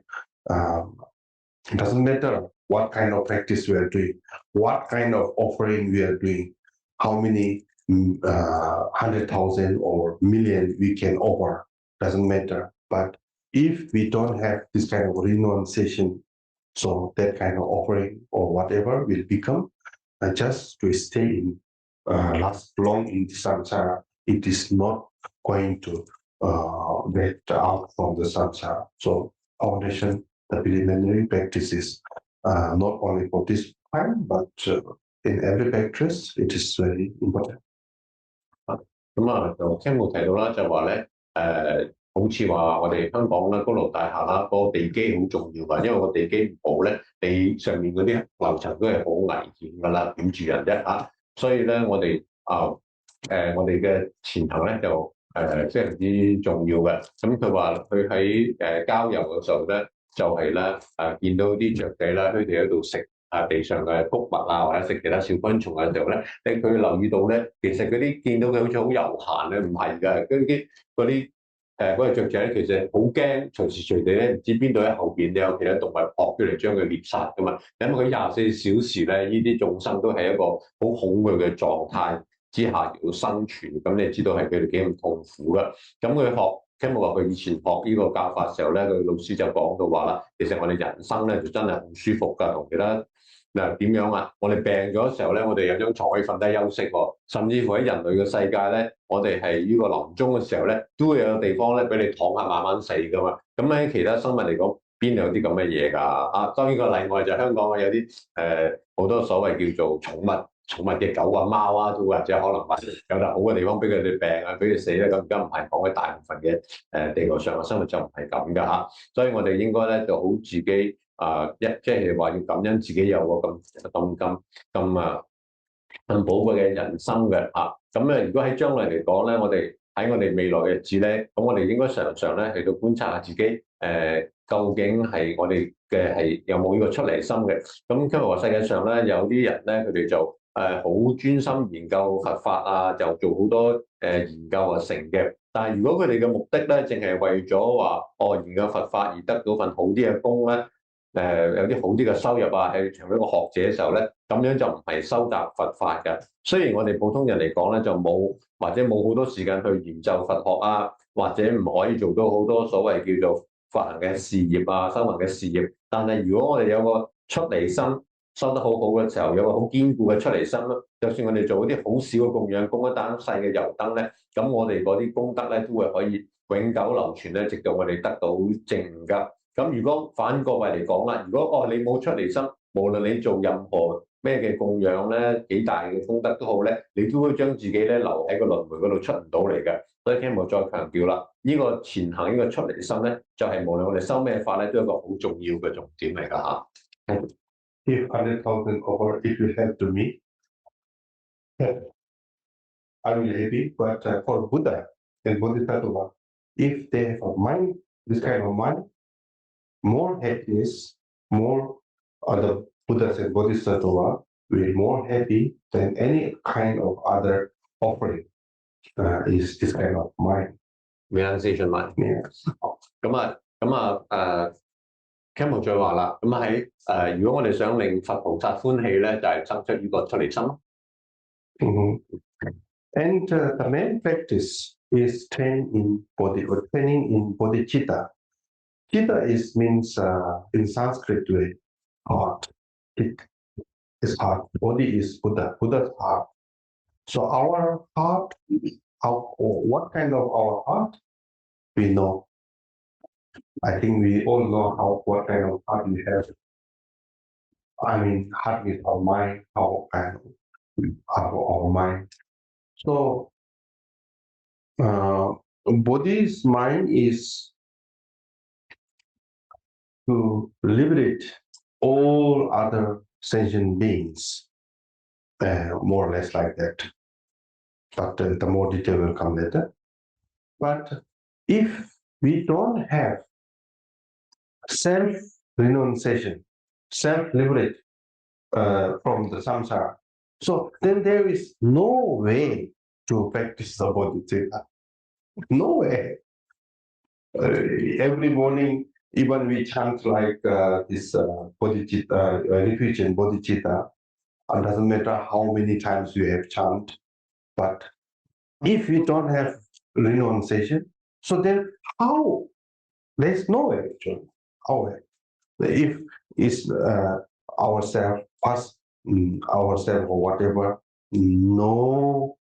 it doesn't matter what kind of practice we are doing, what kind of offering we are doing, how many 100,000 or million we can offer, doesn't matter. But if we don't have this kind of renunciation, so that kind of offering or whatever will become just to stay in last long in the samsara. It is not going to get out from the samsara. So foundation, the preliminary practices, not only for this time, but in every practice, it is very important. 咁啊，就聽冇提到啦，就話咧好似話我哋香港啦、高樓大廈啦，個地基好重要㗎，因為個地基唔好咧，地上面嗰啲樓層都係好危險㗎啦，點住人啫嚇。所以咧，我哋我哋嘅前行咧就非常之重要嘅。咁佢話佢喺郊遊嘅時候咧，就係咧見到啲雀仔啦，佢哋喺度食地上嘅穀物啊，或者食其他小昆蟲嘅時候咧，佢留意到咧，其實嗰啲見到佢好似好悠閒咧，唔係㗎，嗰啲雀仔咧，其實好驚，隨時隨地咧唔知邊度喺後邊都有其他動物撲出嚟將佢獵殺㗎嘛。因為佢24小時咧，呢啲眾生都係一個好恐懼嘅狀態之下要生存，咁你知道係佢哋幾咁痛苦㗎。咁佢Khenpo話佢以前學呢個教法嘅時候咧，佢老師就講到話啦，其實我哋人生咧就真係好舒服㗎，同其他嗱點樣啊？我哋病咗嘅時候咧，我哋有張床可以瞓低休息喎，甚至乎喺人類嘅世界咧，我哋係呢個臨終嘅時候咧，都會有個地方咧俾你躺下慢慢死㗎嘛。咁喺其他生物嚟講，邊有啲咁嘅嘢㗎？當然個例外就係香港有啲好多所謂叫做寵物嘅狗啊、貓啊，都或者可能話有笪好嘅地方俾佢哋病啊、俾佢死咧。咁而家唔係講嘅，大部分嘅地球上嘅生物就唔係咁㗎嚇。所以我哋應該咧就好自己即係話要感恩自己有個咁寶貴嘅人生嘅嚇。咁咧如果喺將來嚟講咧，我哋喺我哋未來嘅日子咧，咁我哋應該常常咧去到觀察下自己究竟係我哋嘅係有冇呢個出離心嘅。咁今日話世界上咧有啲人咧，佢哋就好專心研究佛法啊，就做好多研究啊成嘅。但係如果佢哋嘅目的咧，淨係為咗話研究佛法而得到份好啲嘅工咧，有啲好啲嘅收入啊，係成為一個學者嘅時候咧，咁樣就唔係修習佛法嘅。雖然我哋普通人嚟講咧，就冇好多時間去研究佛學啊，或者唔可以做到好多所謂叫做佛行嘅事業啊、修行嘅事業。但係如果我哋有個出離心，修得好好嘅時候，有個好堅固嘅出離心咯。就算我哋做嗰啲好少嘅供養，供一盞細嘅油燈咧，咁我哋嗰啲功德咧都會可以永久流傳咧，直到我哋得到證㗎。咁如果反過來嚟講啦，如果你冇出離心，無論你做任何咩嘅供養咧，幾大嘅功德都好咧，你都會將自己咧留喺個輪迴嗰度出唔到嚟嘅。所以Khenpo再強調啦，呢個前行呢個出離心咧，就係無論我哋修咩法咧，都係一個好重要嘅重點嚟㗎嚇。If 100,000 offer, if you have to me, I will happy. But for Buddha and Bodhisattva, if they have a mind, this kind of mind, more happiness, more other Buddhas and Bodhisattva will be more happy than any kind of other offering. Is this kind of mind. Realization mind. Yes. Khenpo 再話啦，咁喺如果我哋想令佛菩薩歡喜咧，就係生出呢個出離心。And the main practice is training in bodhicitta. Chitta means in Sanskrit way, heart. It is heart. Body is Buddha. Buddha's heart. So our heart, what kind of our heart? We know. I think we all know what kind of heart we have. I mean, heart is our mind, our mind. So, body's mind is to liberate all other sentient beings, more or less like that. But the more detail will come later. But if we don't have self-renunciation, self-liberate from the samsara, so then there is no way to practice the bodhicitta. No way. Every morning, even we chant like this bodhicitta, refuge in bodhicitta, it doesn't matter how many times you have chant, but if we don't have renunciation, so then how? There's no way actually. How? If it's ourselves, us, ourselves or whatever, no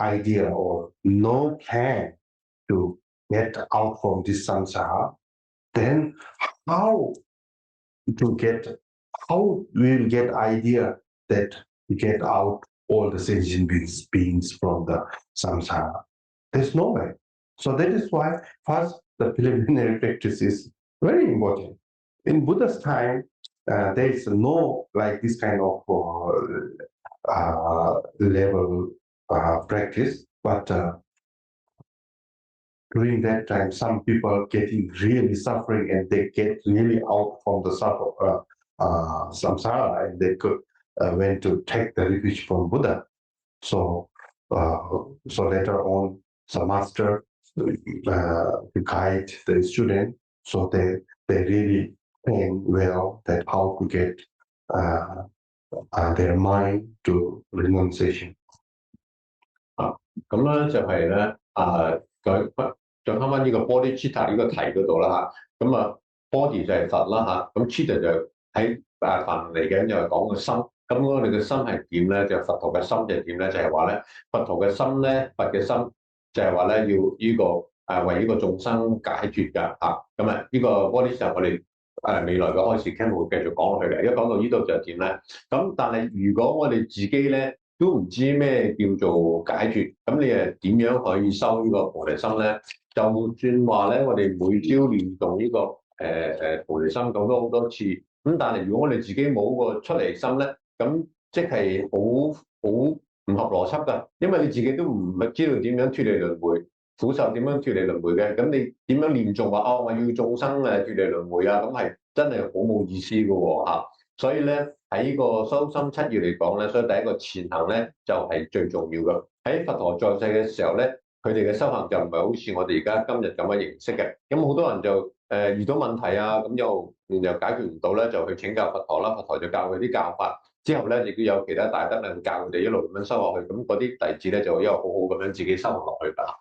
idea or no plan to get out from this samsara, then how we will get idea that we get out all the sentient beings from the samsara? There's no way. So that is why first the preliminary practice is very important. In Buddha's time, there is no like this kind of level practice, but during that time, some people getting really suffering and they get really out from the samsara and they could went to take the refuge from Buddha. So later on, some master guide the student, so they really think well that how to get their mind to renunciation. 咁咧就係咧佢就啱啱呢個 bodhicitta 呢個題嗰度啦嚇，咁啊 body 就係佛啦嚇，咁 citta 就喺梵嚟嘅就係講個心，咁我哋嘅心係點咧？就佛陀嘅心就係點咧？就係話咧，佛陀嘅心咧，佛嘅心就係話咧要呢個為呢個眾生解脫㗎嚇，咁啊呢個 bodhicitta 我哋未來嘅開始 Khenpo 會繼續講落去嘅，一講到呢度就係點咧？咁但係如果我哋自己咧，都唔知咩叫做解脫，咁你誒點樣可以修呢個菩提心咧？就算話咧，我哋每朝練誦呢個菩提心講咗好多次，咁但係如果我哋自己冇個出離心咧，咁即係好唔合邏輯㗎，因為你自己都唔係知道點樣脫離輪迴，苦受點樣脫離輪迴嘅，咁你點樣練誦話我要眾生脫離輪迴啊？咁係真係好冇意思㗎喎嚇。所以咧喺呢個修心七要嚟講咧，所以第一個前行咧就係最重要嘅。喺佛陀在世嘅時候咧，佢哋嘅修行就唔係好似我哋而家今日咁嘅形式嘅。咁好多人就遇到問題啊，咁又解決唔到咧，就去請教佛陀啦。佛陀就教佢啲教法，之後咧亦都有其他大德能教佢哋一路咁樣修落去。咁嗰啲弟子咧就一路好好咁樣自己修行落去㗎。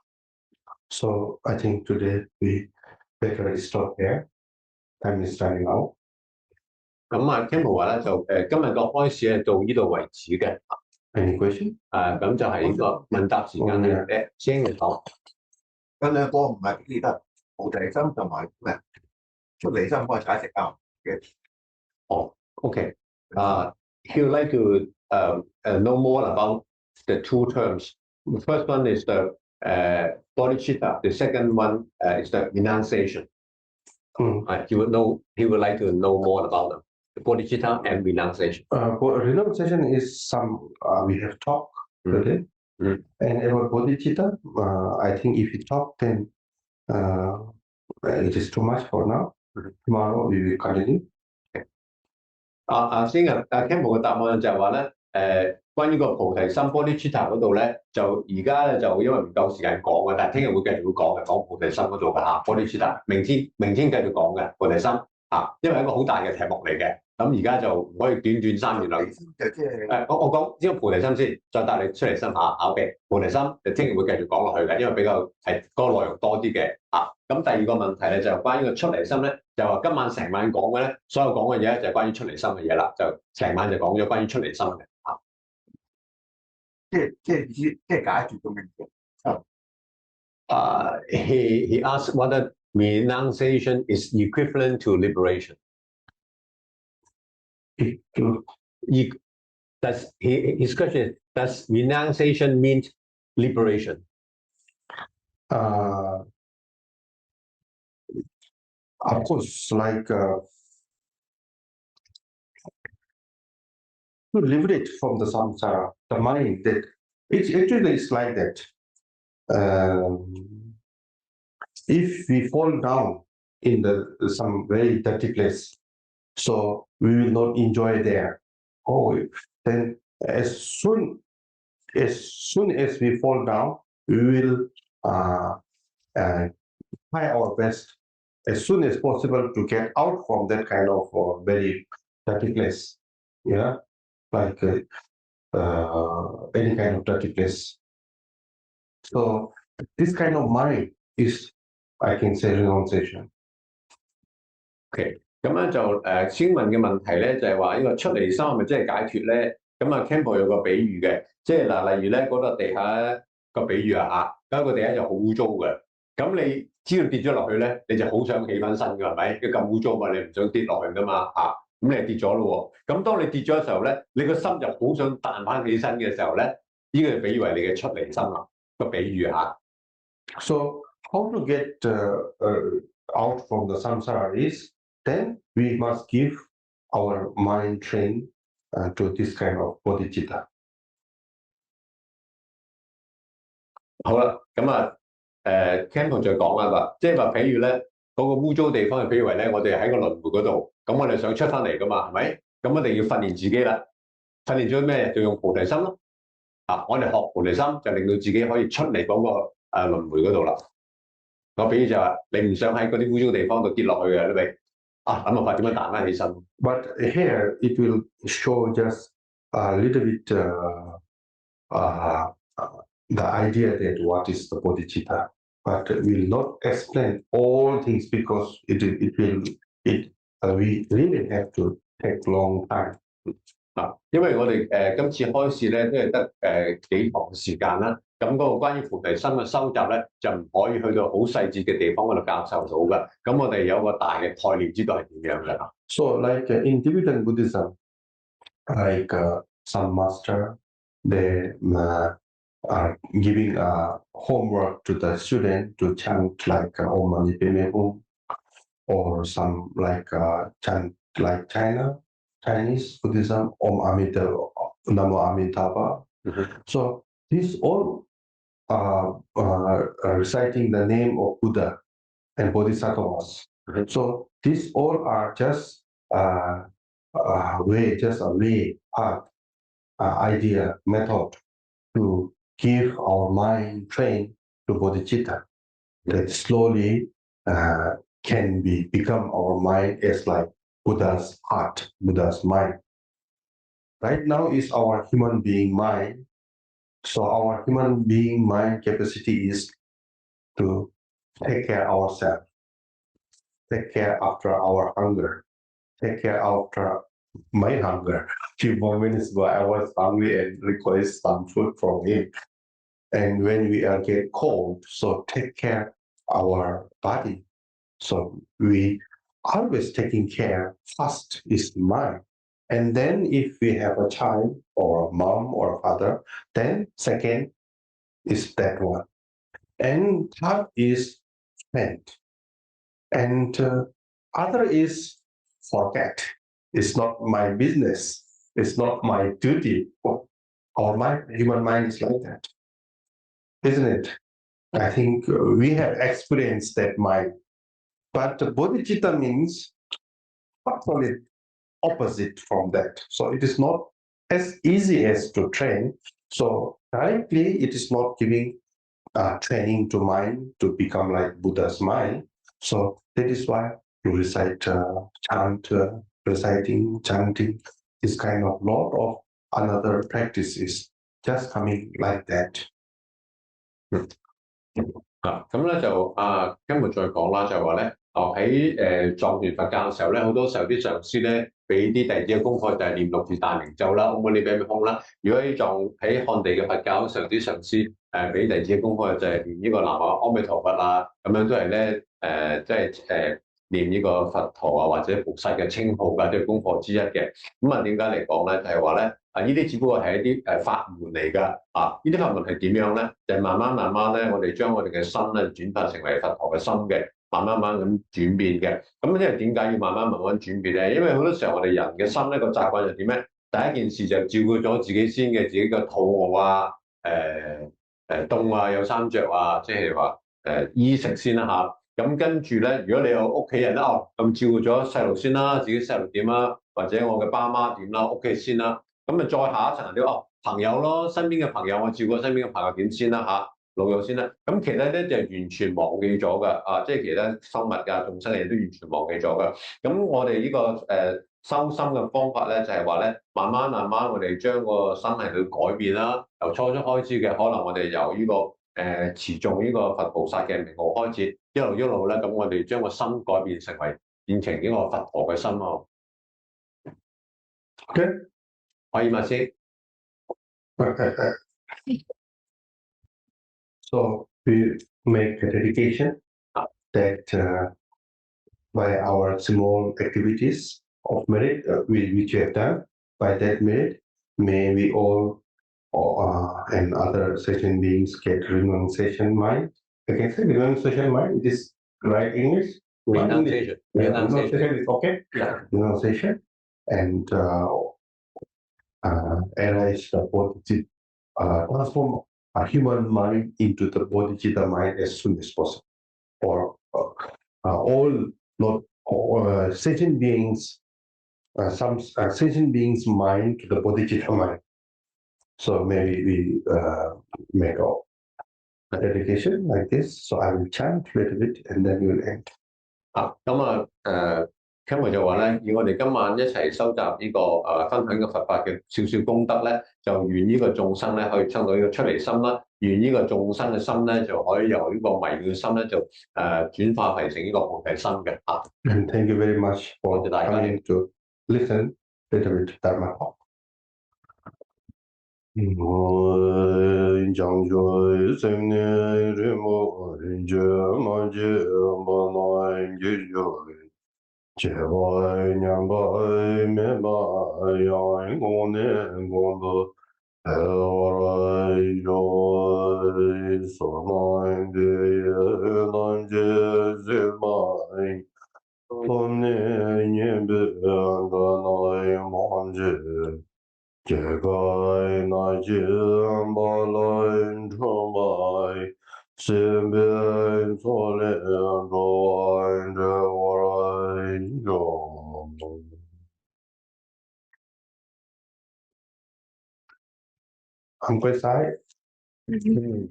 So I think today we better stop here. Time is running out. 咁啊 Khenpo 話咧就今日個開始係到呢度為止嘅。Any question？咁就係呢個問答時間咧。先嘅講。咁兩個唔係記得菩提心同埋咩出離心可以解釋啱嘅。哦 ，OK。He would like to know more about the two terms. The first one is the bodhicitta. The second one is the renunciation. He would like to know more about them. Bodhicitta and renunciation. Renunciation is some we have talked today, and about bodhicitta, I think if you talk, then it is too much for now. Tomorrow we will continue. 先Khenpo 嘅答案就係話咧，關於個菩提心 bodhicitta 嗰度咧，就而家咧就因為唔夠時間講嘅，但係聽日會繼續會講嘅，講菩提心嗰度嘅嚇 bodhicitta。明天繼續講嘅菩提心嚇，因為係一個好大嘅題目嚟嘅。咁而家就唔可以短3年兩。我講呢個菩提心先，再帶你出離心下。OK， 菩提心就聽日會繼續講落去嘅，因為比較係個內容多啲嘅嚇。咁第二個問題咧就係關於個出離心咧，就話今晚成晚講嘅咧，所有講嘅嘢咧就係關於出離心嘅嘢啦，就成晚就講咗關於出離心嘅嚇。即係解決咁樣。He asked whether renunciation is equivalent to liberation. His question is, does renunciation mean liberation? Of course, like to liberate from the samsara, the mind that it actually is like that. If we fall down in some very dirty place, so we will not enjoy there. Then as soon as we fall down, we will try our best as soon as possible to get out from that kind of very dirty place. Yeah, like any kind of dirty place. So this kind of mind is, I can say, renunciation. OK。咁咧就先問嘅問題咧就係話呢個出離心係咪真係解脫咧？咁啊 Khenpo 有個比喻嘅，即係嗱，例如咧嗰個地下個比喻啊嚇，咁個地下就好污糟嘅，咁你只要跌咗落去咧，你就好想起翻身㗎，係咪？佢咁污糟嘛，你唔想跌落去㗎嘛嚇，咁你係跌咗咯喎，咁當你跌咗嘅時候咧，你個心就好想彈翻起身嘅時候咧，呢個就比喻為你嘅出離心啦，個比喻嚇。So how to get out from the samsara is, then we must give our mind train to this kind of bodhicitta. 好啦，咁啊Khenpo 再講啦，即係話譬如咧嗰個污糟地方，譬如話咧我哋喺個輪迴嗰度，咁我哋想出翻嚟噶嘛，係咪？咁我哋要訓練自己啦，訓練咗咩？就用菩提心咯。我哋學菩提心就令到自己可以出嚟嗰個輪迴嗰度啦。我比如就話你唔想喺嗰啲污糟地方度跌落去嘅，你咪諗辦法點樣彈翻起身。But here it will show just a little bit the idea that what is the bodhicitta, but will not explain all things because we really have to take long time. 因為我哋今次開示咧都係得幾堂時間啦，咁嗰個關於菩提心嘅收集咧就唔可以去到好細節嘅地方嗰度教授到嘅，咁我哋有個大嘅概念知道係點樣嘅。So like in Tibetan Buddhism, like some master, they are giving homework to the student to chant like Om Mani Padme Hum, or some like chant like Chinese Buddhism, Om Amitabha, Namo Amitabha. So these all reciting the name of Buddha and Bodhisattvas. So these all are just a way path, idea, method to give our mind train to bodhicitta that slowly can become our mind as like Buddha's heart, Buddha's mind. Right now is our human being mind. So our human being mind capacity is to take care ourselves, take care after our hunger, take care after my hunger. A few moments ago, I was hungry and request some food from him. And when we get cold, so take care our body. So we always taking care. First is mind. And then if we have a child or a mom or a father, then second is that one. And third is friend. And other is forget. It's not my business. It's not my duty. Our mind, human mind is like that, isn't it? I think we have experienced that mind. But bodhicitta means actually opposite from that. So it is not as easy as to train. So directly it is not giving training to mind to become like Buddha's mind. So that is why you recite, reciting, chanting, this kind of lot of another practices just coming like that. 咁咧就今日再講啦，就係話咧，喺藏傳佛教嘅時候咧，好多時候啲上師咧俾啲弟子嘅功課就係念六字大明咒啦，唵嘛呢叭咪吽啦。如果喺漢地嘅佛教嘅時候，啲上師俾弟子嘅功課就係念呢個南無阿彌陀佛啊，咁樣都係咧即係念呢個佛陀啊或者菩薩嘅稱號㗎，都係功課之一嘅。咁點解嚟講咧？就係話咧。呢啲只不過係一啲法門嚟㗎，呢啲法門係點樣咧？就係慢慢咧，我哋將我哋嘅心咧轉化成為佛陀嘅心嘅，慢慢咁轉變嘅。咁因為點解要慢慢轉變咧？因為好多時候我哋人嘅心咧個習慣就點咧？第一件事就照顧咗自己先嘅，自己嘅肚餓啊、凍啊、有衫着啊，即係話衣食先啦嚇。咁跟住咧，如果你有屋企人咧，咁照顧咗細路先啦，自己細路點啦，或者我嘅爸媽點啦，屋企先啦。咁再下一層啲朋友咯，身邊嘅朋友我照顧身邊嘅朋友點先啦老友先啦。咁其實咧就完全忘記咗㗎，即係其他生物㗎、眾生嘅嘢都完全忘記咗㗎。咁我哋呢個修心嘅方法咧就係話咧，慢慢我哋將個心係去改變啦。由初初開始嘅，可能我哋由呢個持誦呢個佛菩薩嘅名號開始，一路咧，咁我哋將個心改變成為變成呢個佛陀嘅心咯。Okay. 可以嗎先？ So we make a dedication that by our small activities of merit which we have done, by that merit, may we all and other session beings get renunciation mind. I can say renunciation mind. It is right English. Renunciation. Renunciation is okay. Yeah. Renunciation and arise the bodhicitta, transform human mind into the bodhicitta mind as soon as possible. Or sentient beings, some sentient beings' mind to the bodhicitta mind. So maybe we make a dedication like this. So I will chant a little bit and then we will end. Khenpo 就話咧，以我哋今晚一齊收集呢個分享嘅佛法嘅少少功德咧，就願呢個眾生咧可以生到呢個出離心啦，願呢個眾生嘅心咧就可以由呢個迷亂嘅心咧就轉化為成呢個菩提心嘅嚇。And thank you very much for coming to listen a little bit to Dharma talk. 将觉生念日末觉满觉满来觉觉外娘拜面拜阳公念公德来着所来的难觉自满同年年别个来满觉这个那些把来出卖，身边错了着着我来着。I'm quite sorry. Thank you.